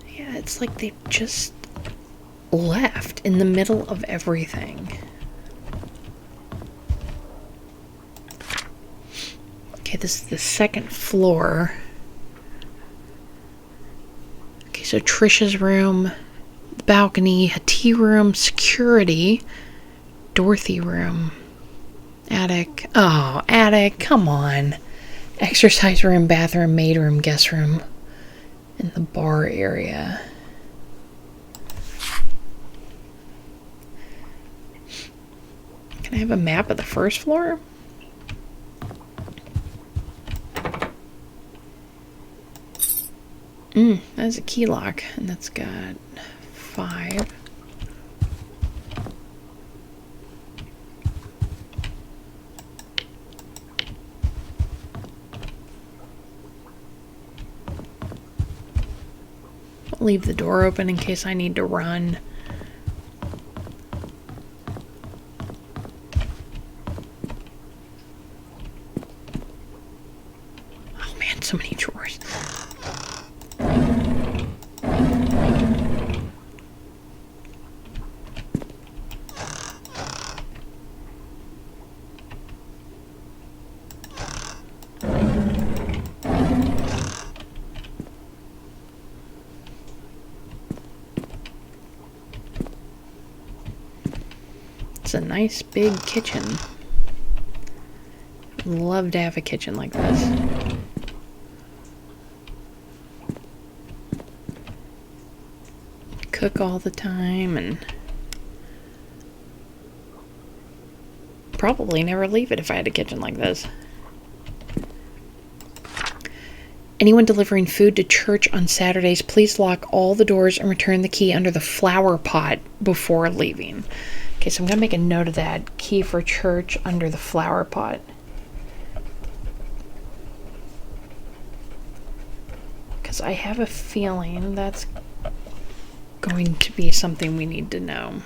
Yeah, it's like they just left in the middle of everything. Okay, this is the second floor. Okay, so Trisha's room, the balcony, a tea room, security, Dorothy room, attic. Oh, attic, come on. Exercise room, bathroom, maid room, guest room, and the bar area. Can I have a map of the first floor? That's a key lock, and that's got 5. Leave the door open in case I need to run. It's a nice big kitchen. Love to have a kitchen like this. Cook all the time and probably never leave it if I had a kitchen like this. Anyone delivering food to church on Saturdays, please lock all the doors and return the key under the flower pot before leaving. Okay, so I'm going to make a note of that. Key for church under the flower pot. Because I have a feeling that's going to be something we need to know.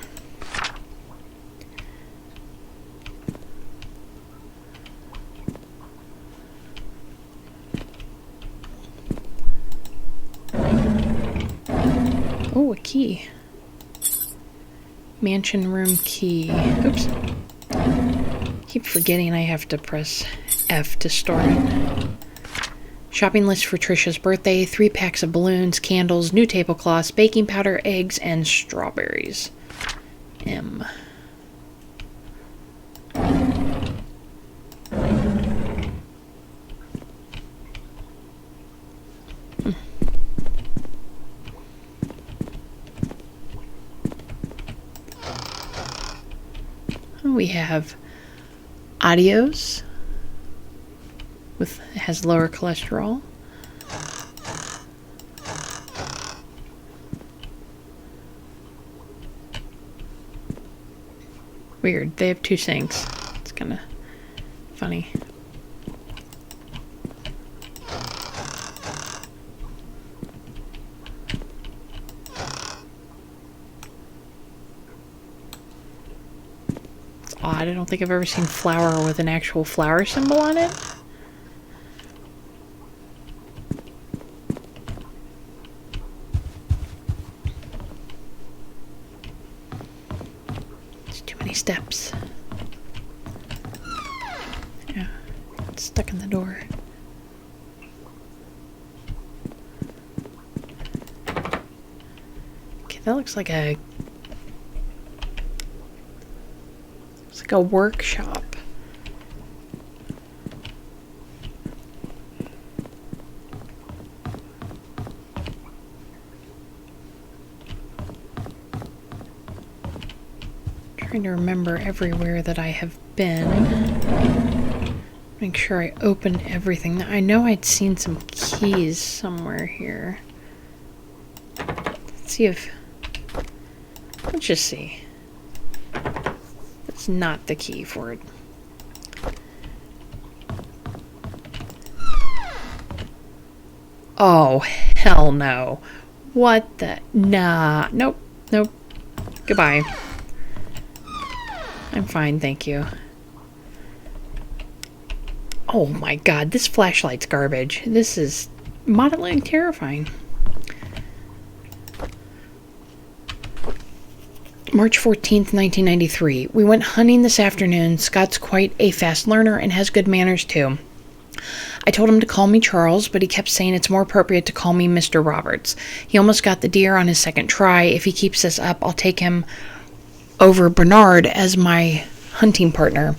Oh, a key. Mansion room key. Oops. Keep forgetting I have to press F to start it. Shopping list for Trisha's birthday. 3 packs of balloons, candles, new tablecloths, baking powder, eggs, and strawberries. M. We have Adios has lower cholesterol. Weird. They have 2 sinks. It's kind of funny. Odd. I don't think I've ever seen flour with an actual flower symbol on it. It's too many steps. Yeah, it's stuck in the door. Okay, that looks like a workshop. Trying to remember everywhere that I have been. Make sure I open everything. I know I'd seen some keys somewhere here. Let's see if... Let's just see. That's not the key for it. Oh, hell no. What the... Nah. Nope. Nope. Goodbye. I'm fine, thank you. Oh my god, this flashlight's garbage. This is moderately terrifying. March 14th, 1993. We went hunting this afternoon. Scott's quite a fast learner and has good manners too. I told him to call me Charles, but he kept saying it's more appropriate to call me Mr. Roberts. He almost got the deer on his second try. If he keeps this up, I'll take him over Bernard as my hunting partner.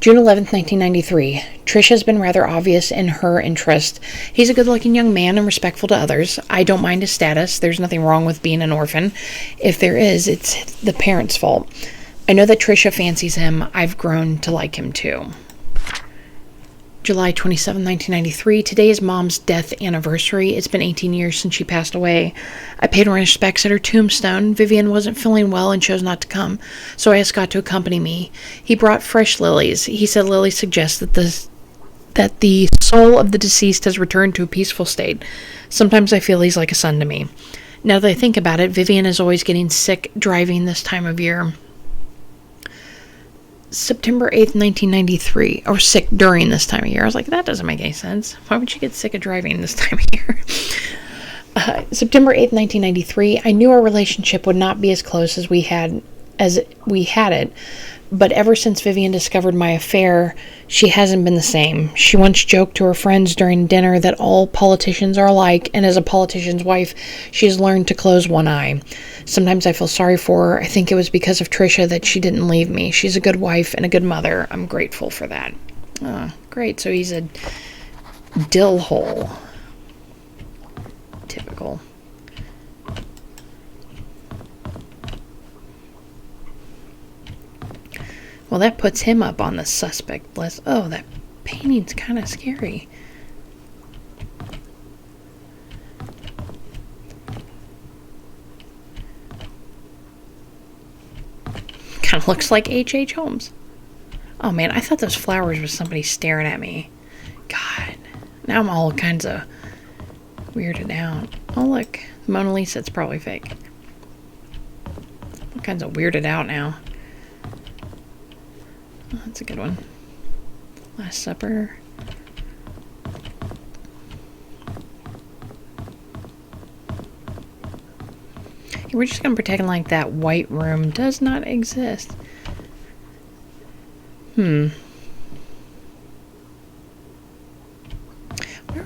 June 11th, 1993. Trisha's been rather obvious in her interest. He's a good-looking young man and respectful to others. I don't mind his status. There's nothing wrong with being an orphan. If there is, it's the parents' fault. I know that Trisha fancies him. I've grown to like him too. July 27, 1993. Today is Mom's death anniversary. It's been 18 years since she passed away. I paid my respects at her tombstone. Vivian wasn't feeling well and chose not to come, so I asked Scott to accompany me. He brought fresh lilies. He said lilies suggest that the soul of the deceased has returned to a peaceful state. Sometimes I feel he's like a son to me. Now that I think about it, Vivian is always getting sick driving this time of year. September 8th, 1993, or sick during this time of year. I was like, that doesn't make any sense. Why would you get sick of driving this time of year? September 8th, 1993, I knew our relationship would not be as close as we had it, but ever since Vivian discovered my affair, she hasn't been the same. She once joked to her friends during dinner that all politicians are alike, and as a politician's wife, she has learned to close one eye. Sometimes I feel sorry for her. I think it was because of Trisha that she didn't leave me. She's a good wife and a good mother. I'm grateful for that. Oh, great. So he's a dill hole. Typical. Well, that puts him up on the suspect list. Oh, that painting's kind of scary. Kind of looks like H.H. Holmes. Oh, man, I thought those flowers was somebody staring at me. God. Now I'm all kinds of weirded out. Oh, look. The Mona Lisa, it's probably fake. All kinds of weirded out now. Oh, that's a good one. Last Supper. We're just going to pretend like that white room does not exist. Where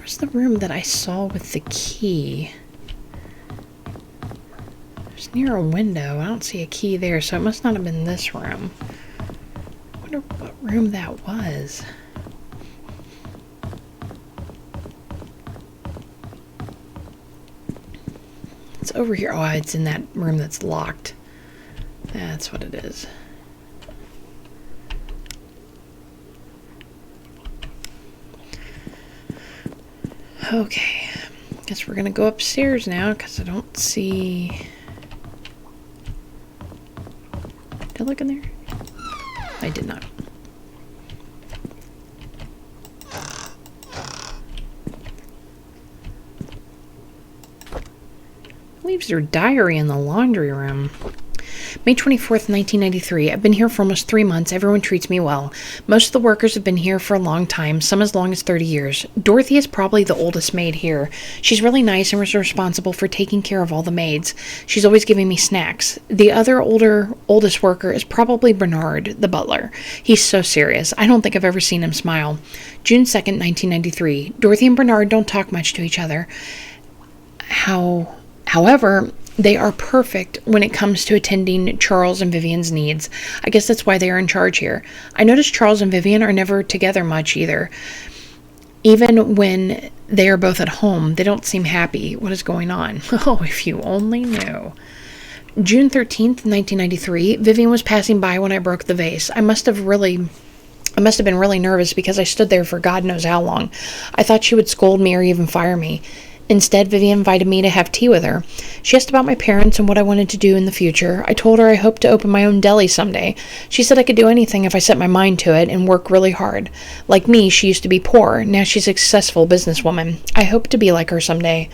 was the room that I saw with the key? It's near a window. I don't see a key there, so it must not have been this room. I wonder what room that was. It's over here. Oh, it's in that room that's locked. That's what it is. Okay. Guess we're gonna go upstairs now because I don't see... Did I look in there? I did not. Leaves their diary in the laundry room. May 24th, 1993. I've been here for almost 3 months. Everyone treats me well. Most of the workers have been here for a long time, some as long as 30 years. Dorothy is probably the oldest maid here. She's really nice and was responsible for taking care of all the maids. She's always giving me snacks. The other oldest worker is probably Bernard, the butler. He's so serious. I don't think I've ever seen him smile. June 2nd, 1993. Dorothy and Bernard don't talk much to each other. However, they are perfect when it comes to attending Charles and Vivian's needs. I guess that's why they are in charge here. I notice Charles and Vivian are never together much either. Even when they are both at home, they don't seem happy. What is going on? Oh, if you only knew. June 13th, 1993. Vivian was passing by when I broke the vase. I must have been really nervous because I stood there for God knows how long. I thought she would scold me or even fire me. Instead, Vivian invited me to have tea with her. She asked about my parents and what I wanted to do in the future. I told her I hoped to open my own deli someday. She said I could do anything if I set my mind to it and work really hard. Like me, she used to be poor. Now she's a successful businesswoman. I hope to be like her someday.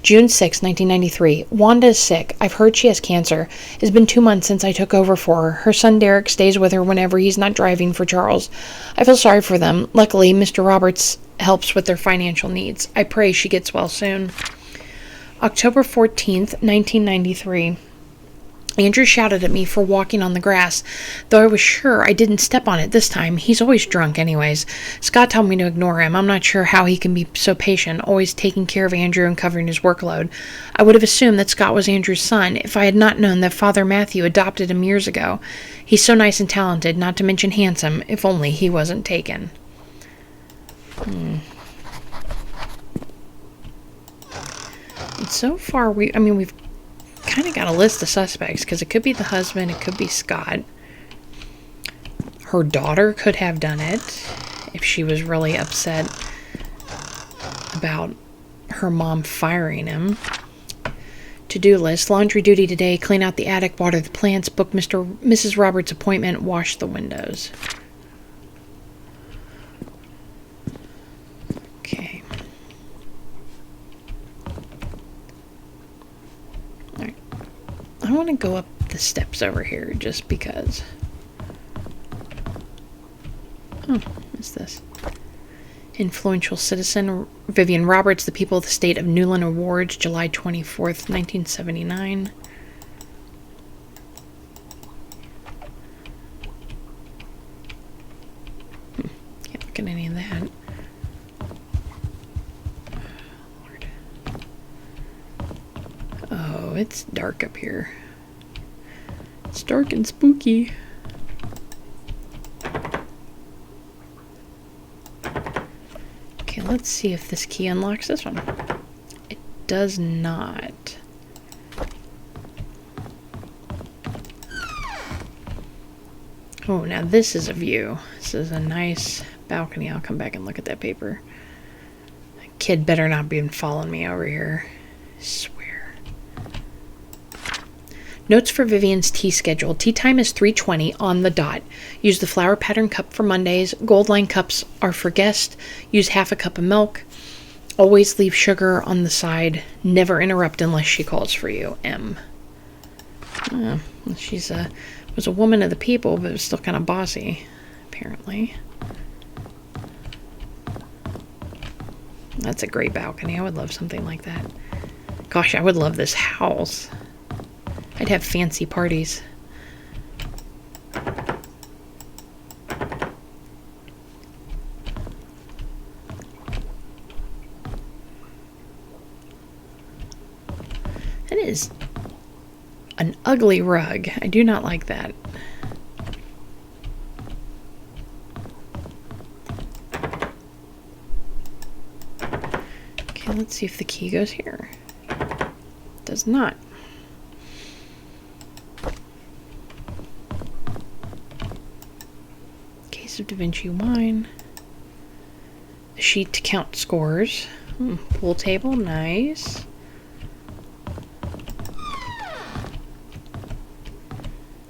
June 6, 1993. Wanda is sick. I've heard she has cancer. It's been 2 months since I took over for her. Her son Derek stays with her whenever he's not driving for Charles. I feel sorry for them. Luckily, Mr. Roberts helps with their financial needs. I pray she gets well soon. October 14th, 1993. Andrew shouted at me for walking on the grass, though I was sure I didn't step on it this time. He's always drunk anyways. Scott told me to ignore him. I'm not sure how he can be so patient, always taking care of Andrew and covering his workload. I would have assumed that Scott was Andrew's son if I had not known that Father Matthew adopted him years ago. He's so nice and talented, not to mention handsome, if only he wasn't taken. And so far, we've kind of got a list of suspects because it could be the husband, it could be Scott. Her daughter could have done it if she was really upset about her mom firing him. To-do list: laundry duty today, clean out the attic, water the plants, book Mrs. Roberts' appointment, wash the windows. Okay. Alright. I want to go up the steps over here just because. Oh, what's this? Influential citizen Vivian Roberts, the people of the state of Newland Awards, July 24th, 1979. it's dark up here. It's dark and spooky. Okay, let's see if this key unlocks this one. It does not. Oh, now this is a view. This is a nice balcony. I'll come back and look at that paper. That kid better not be following me over here. I swear. Notes for Vivian's tea schedule. Tea time is 3:20 on the dot. Use the flower pattern cup for Mondays. Gold line cups are for guests. Use half a cup of milk. Always leave sugar on the side. Never interrupt unless she calls for you. M. She's was a woman of the people, but was still kind of bossy, apparently. That's a great balcony. I would love something like that. Gosh, I would love this house. I'd have fancy parties. That is an ugly rug. I do not like that. Okay, let's see if the key goes here. It does not. Case of Da Vinci wine. A sheet to count scores. Pool table, nice.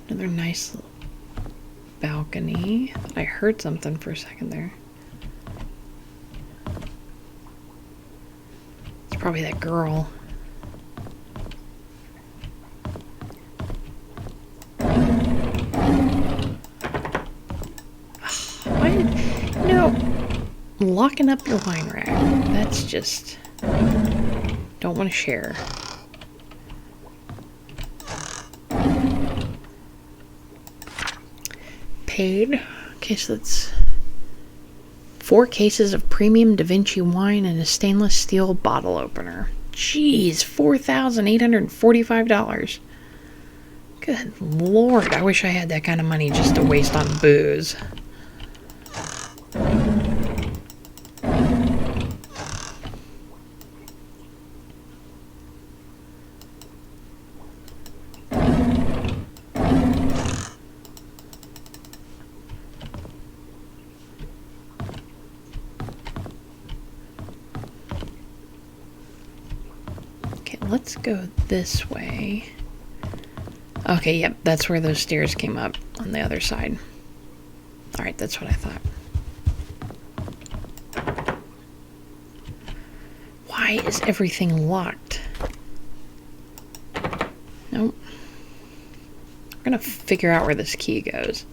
Another nice little balcony. I heard something for a second there. It's probably that girl. Locking up your wine rack. That's just... don't want to share. Paid. Okay, so that's 4 cases of premium Da Vinci wine and a stainless steel bottle opener. Jeez, $4,845. Good Lord, I wish I had that kind of money just to waste on booze. Let's go this way. Okay, yep, that's where those stairs came up on the other side. Alright, that's what I thought. Why is everything locked? Nope. We're gonna figure out where this key goes.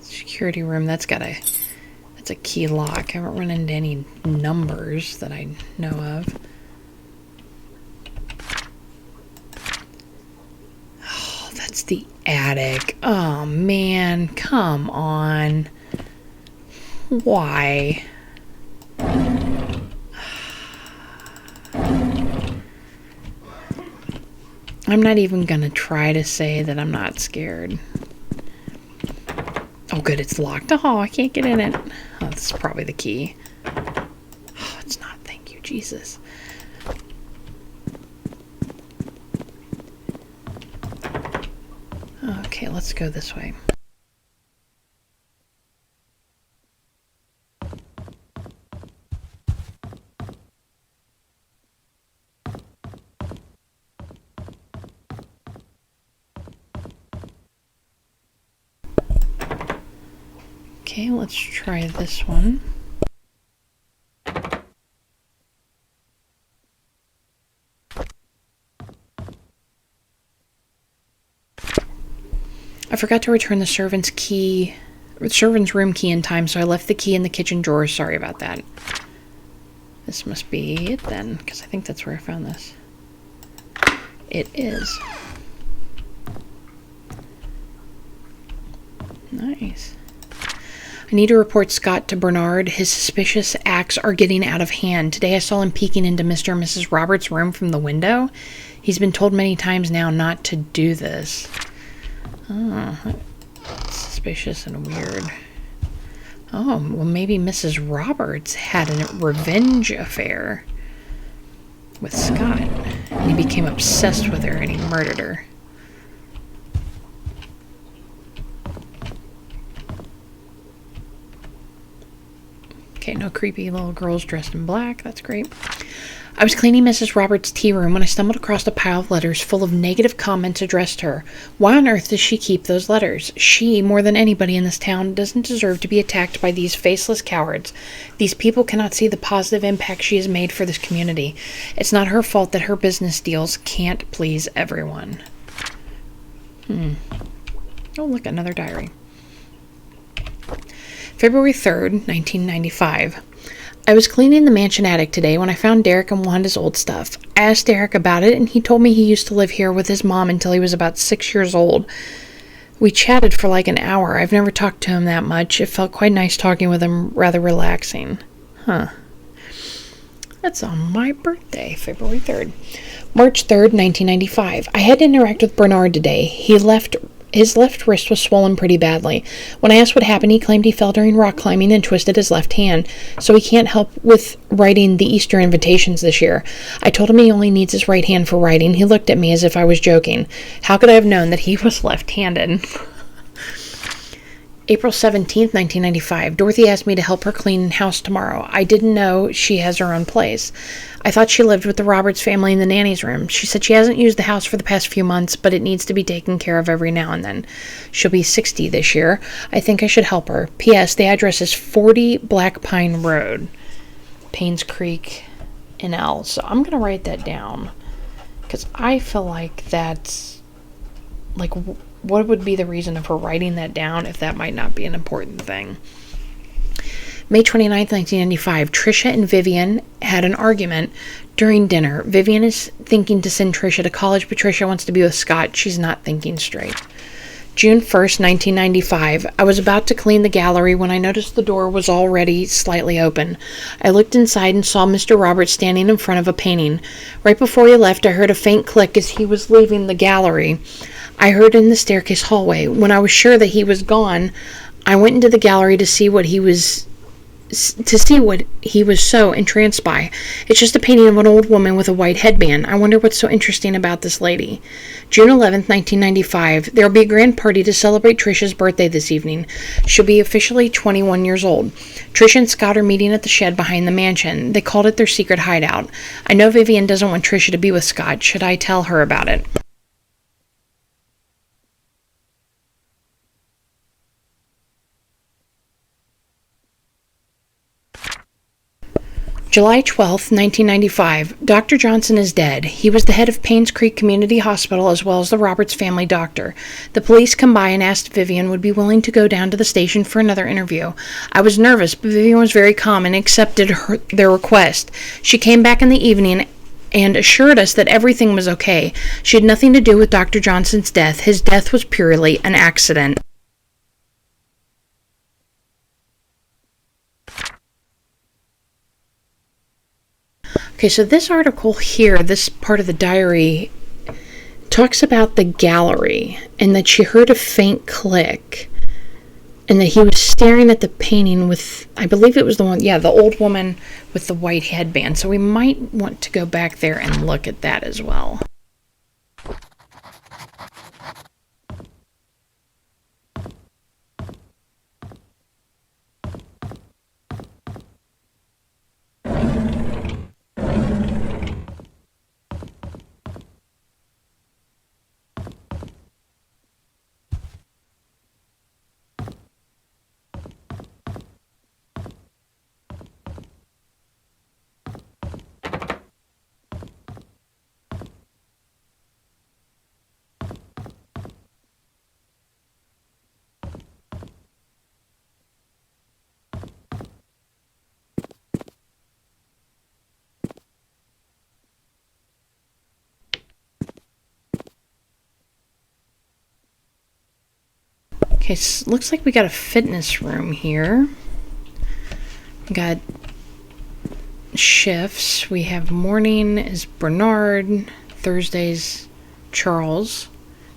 Security room, that's a key lock. I haven't run into any numbers that I know of. It's the attic. Oh man, come on. Why? I'm not even gonna try to say that I'm not scared. Oh good, it's locked. Oh, I can't get in it. Oh, this is probably the key. Oh, it's not. Thank you, Jesus. Okay, let's go this way. Okay, let's try this one. I forgot to return the servant's room key in time, so I left the key in the kitchen drawer. Sorry about that. This must be it then, because I think that's where I found this. It is. Nice. I need to report Scott to Bernard. His suspicious acts are getting out of hand. Today I saw him peeking into Mr. and Mrs. Roberts' room from the window. He's been told many times now not to do this. Oh, that's suspicious and weird. Oh, well, maybe Mrs. Roberts had a revenge affair with Scott, and he became obsessed with her and he murdered her. Okay, no creepy little girls dressed in black. That's great. I was cleaning Mrs. Roberts' tea room when I stumbled across a pile of letters full of negative comments addressed her. Why on earth does she keep those letters? She, more than anybody in this town, doesn't deserve to be attacked by these faceless cowards. These people cannot see the positive impact she has made for this community. It's not her fault that her business deals can't please everyone. Oh, look, another diary. February 3rd, 1995. I was cleaning the mansion attic today when I found Derek and Wanda's old stuff. I asked Derek about it, and he told me he used to live here with his mom until he was about 6 years old. We chatted for like an hour. I've never talked to him that much. It felt quite nice talking with him, rather relaxing. That's on my birthday, February 3rd. March 3rd, 1995. I had to interact with Bernard today. His left wrist was swollen pretty badly. When I asked what happened, he claimed he fell during rock climbing and twisted his left hand, so he can't help with writing the Easter invitations this year. I told him he only needs his right hand for writing. He looked at me as if I was joking. How could I have known that he was left-handed? April 17th, 1995. Dorothy asked me to help her clean house tomorrow. I didn't know she has her own place. I thought she lived with the Roberts family in the nanny's room. She said she hasn't used the house for the past few months, but it needs to be taken care of every now and then. She'll be 60 this year. I think I should help her. P.S. The address is 40 Black Pine Road, Painscreek, NL. So I'm going to write that down because I feel like that's like... What would be the reason of her writing that down if that might not be an important thing? May 29th, 1995. Trisha and Vivian had an argument during dinner. Vivian is thinking to send Trisha to college, but Trisha wants to be with Scott. She's not thinking straight. June 1st, 1995. I was about to clean the gallery when I noticed the door was already slightly open. I looked inside and saw Mr. Roberts standing in front of a painting. Right before he left, I heard a faint click as he was leaving the gallery. I heard in the staircase hallway. When I was sure that he was gone, I went into the gallery to see what he was so entranced by. It's just a painting of an old woman with a white headband. I wonder what's so interesting about this lady. June 11th, 1995. There will be a grand party to celebrate Trisha's birthday this evening. She'll be officially 21 years old. Trisha and Scott are meeting at the shed behind the mansion. They called it their secret hideout. I know Vivian doesn't want Trisha to be with Scott. Should I tell her about it? July 12th, 1995. Dr. Johnson is dead. He was the head of Painscreek Community Hospital as well as the Roberts family doctor. The police come by and asked if Vivian would be willing to go down to the station for another interview. I was nervous, but Vivian was very calm and accepted their request. She came back in the evening and assured us that everything was okay. She had nothing to do with Dr. Johnson's death. His death was purely an accident. Okay, so this article here, this part of the diary, talks about the gallery and that she heard a faint click and that he was staring at the painting with, I believe it was the old woman with the white headband. So we might want to go back there and look at that as well. Okay, so looks like we got a fitness room here. We got shifts. We have morning is Bernard, Thursdays Charles,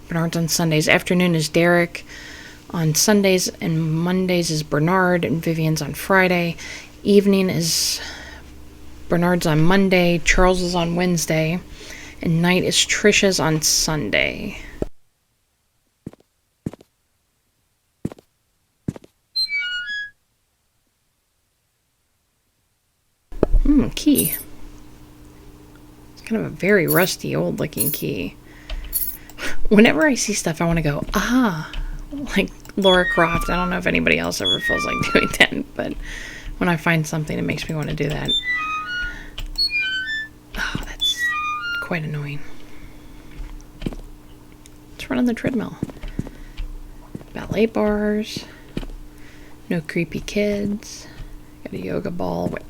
Bernard's on Sundays. Afternoon is Derek. On Sundays and Mondays is Bernard, and Vivian's on Friday. Evening is Bernard's on Monday, Charles is on Wednesday, and night is Trisha's on Sunday. Key. It's kind of a very rusty, old-looking key. Whenever I see stuff, I want to go, ah, like Laura Croft. I don't know if anybody else ever feels like doing that, but when I find something, it makes me want to do that. Oh, that's quite annoying. Let's run on the treadmill. Ballet bars. No creepy kids. Got a yoga ball. Wait.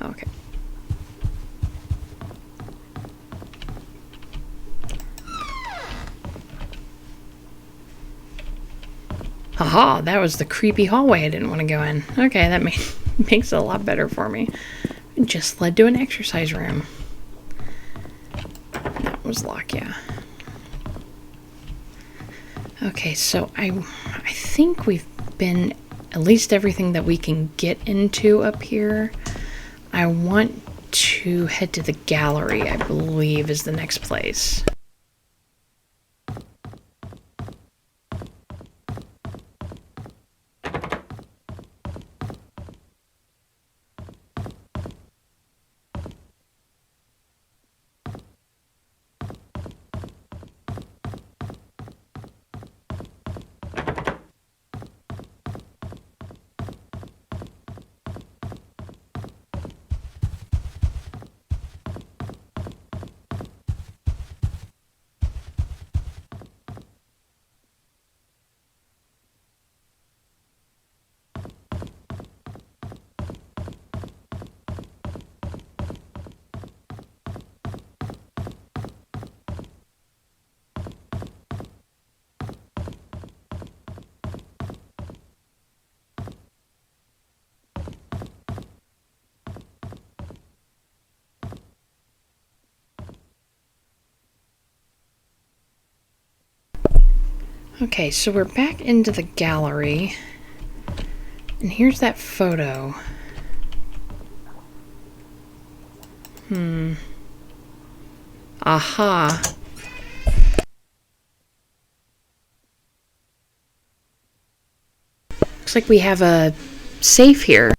Okay. Haha, that was the creepy hallway I didn't want to go in. Okay, that makes it a lot better for me. It just led to an exercise room. That was locked, yeah. Okay, so I think we've been at least everything that we can get into up here. I want to head to the gallery, I believe, is the next place. Okay, so we're back into the gallery, and here's that photo. Aha. Looks like we have a safe here.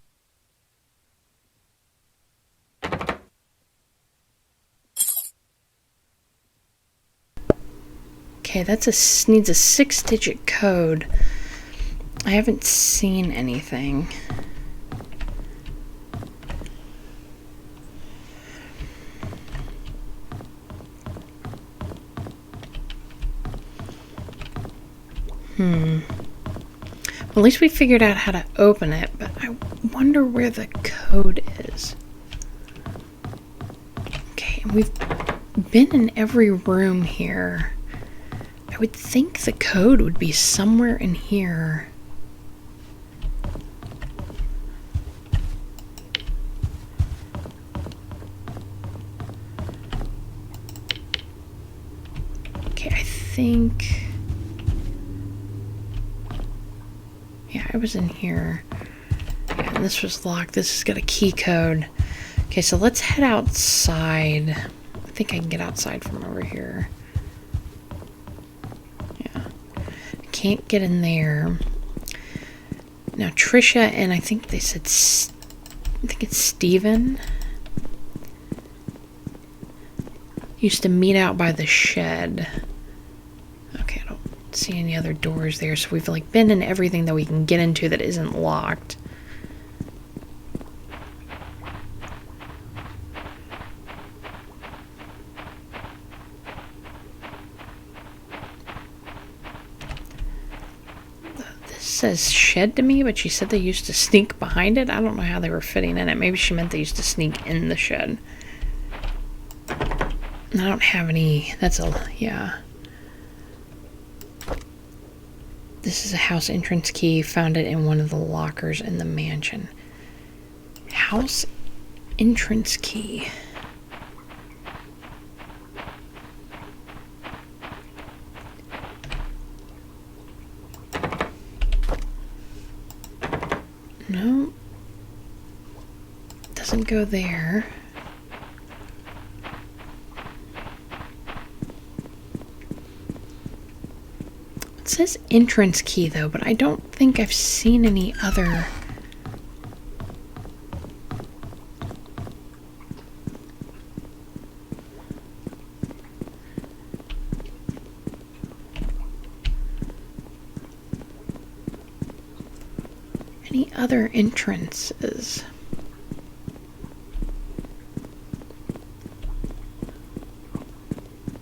Okay, that's needs a 6-digit code. I haven't seen anything. Well, at least we figured out how to open it, but I wonder where the code is. Okay, and we've been in every room here. I would think the code would be somewhere in here. Okay, I think... Yeah, I was in here. Yeah, and this was locked. This has got a key code. Okay, so let's head outside. I think I can get outside from over here. Can't get in there. Now Trisha and I think they said, I think it's Steven, used to meet out by the shed. Okay, I don't see any other doors there, so we've like been in everything that we can get into that isn't locked. Says shed to me, but she said they used to sneak behind it. I don't know how they were fitting in it. Maybe she meant they used to sneak in the shed. I don't have any. That's a, yeah. This is a house entrance key. Found it in one of the lockers in the mansion. House entrance key. No. Doesn't go there. It says entrance key though, but I don't think I've seen any other. Any other entrances?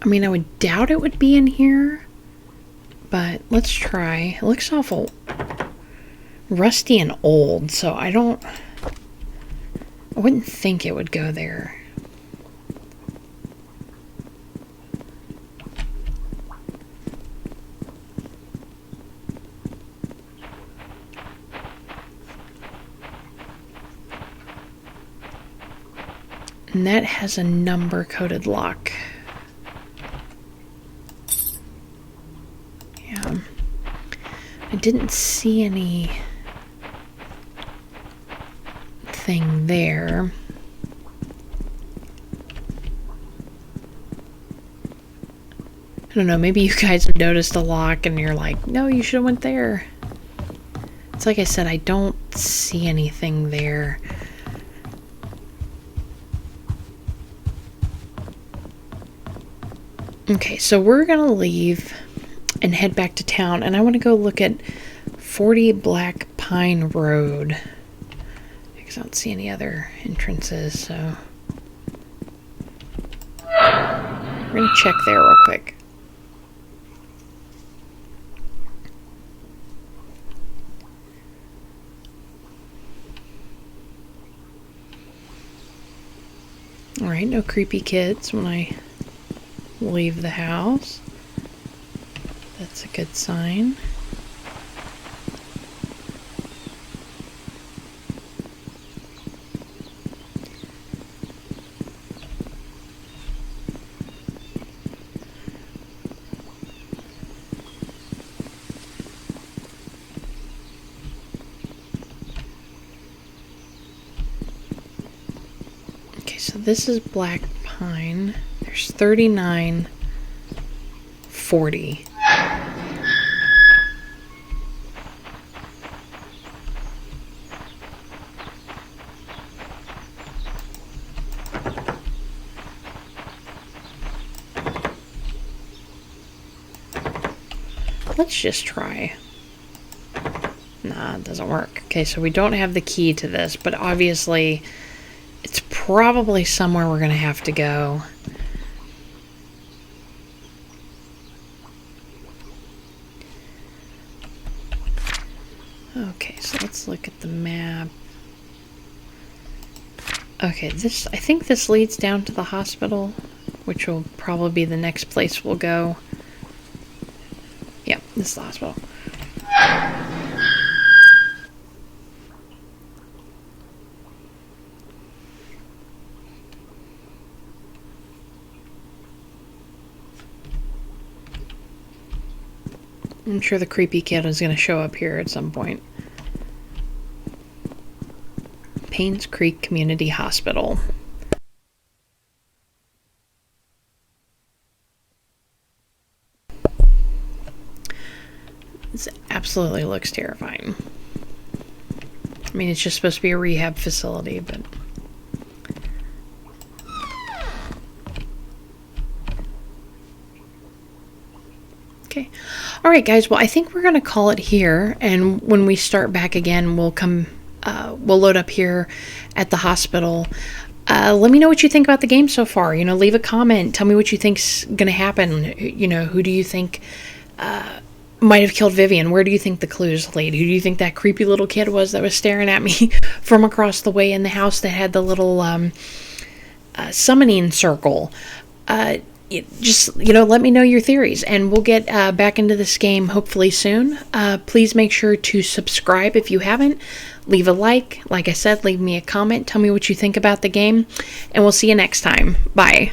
I mean, I would doubt it would be in here, but let's try. It looks awful rusty and old, so I wouldn't think it would go there. And that has a number-coded lock. Yeah. I didn't see anything there. I don't know, maybe you guys have noticed a lock and you're like, no, you should have went there. It's like I said, I don't see anything there. Okay, so we're going to leave and head back to town, and I want to go look at 40 Black Pine Road, because I don't see any other entrances, so we're going to check there real quick. Alright, no creepy kids when I leave the house. That's a good sign. Okay, so this is Black Pine. There's 39, 40. Let's just try. Nah, it doesn't work. Okay, so we don't have the key to this, but obviously it's probably somewhere we're going to have to go. Okay, so let's look at the map. Okay, I think this leads down to the hospital, which will probably be the next place we'll go. Yep, this is the hospital. I'm sure the creepy kid is going to show up here at some point. Painscreek Community Hospital. This absolutely looks terrifying. I mean, it's just supposed to be a rehab facility, but... Okay. All right, guys. Well, I think we're going to call it here. And when we start back again, we'll load up here at the hospital. Let me know what you think about the game so far. You know, leave a comment. Tell me what you think's going to happen. You know, who do you think might have killed Vivian? Where do you think the clues laid? Who do you think that creepy little kid was that was staring at me from across the way in the house that had the little summoning circle? just, let me know your theories, and we'll get back into this game hopefully soon. Please make sure to subscribe if you haven't. Leave a like I said, leave me a comment, tell me what you think about the game, and we'll see you next time. Bye.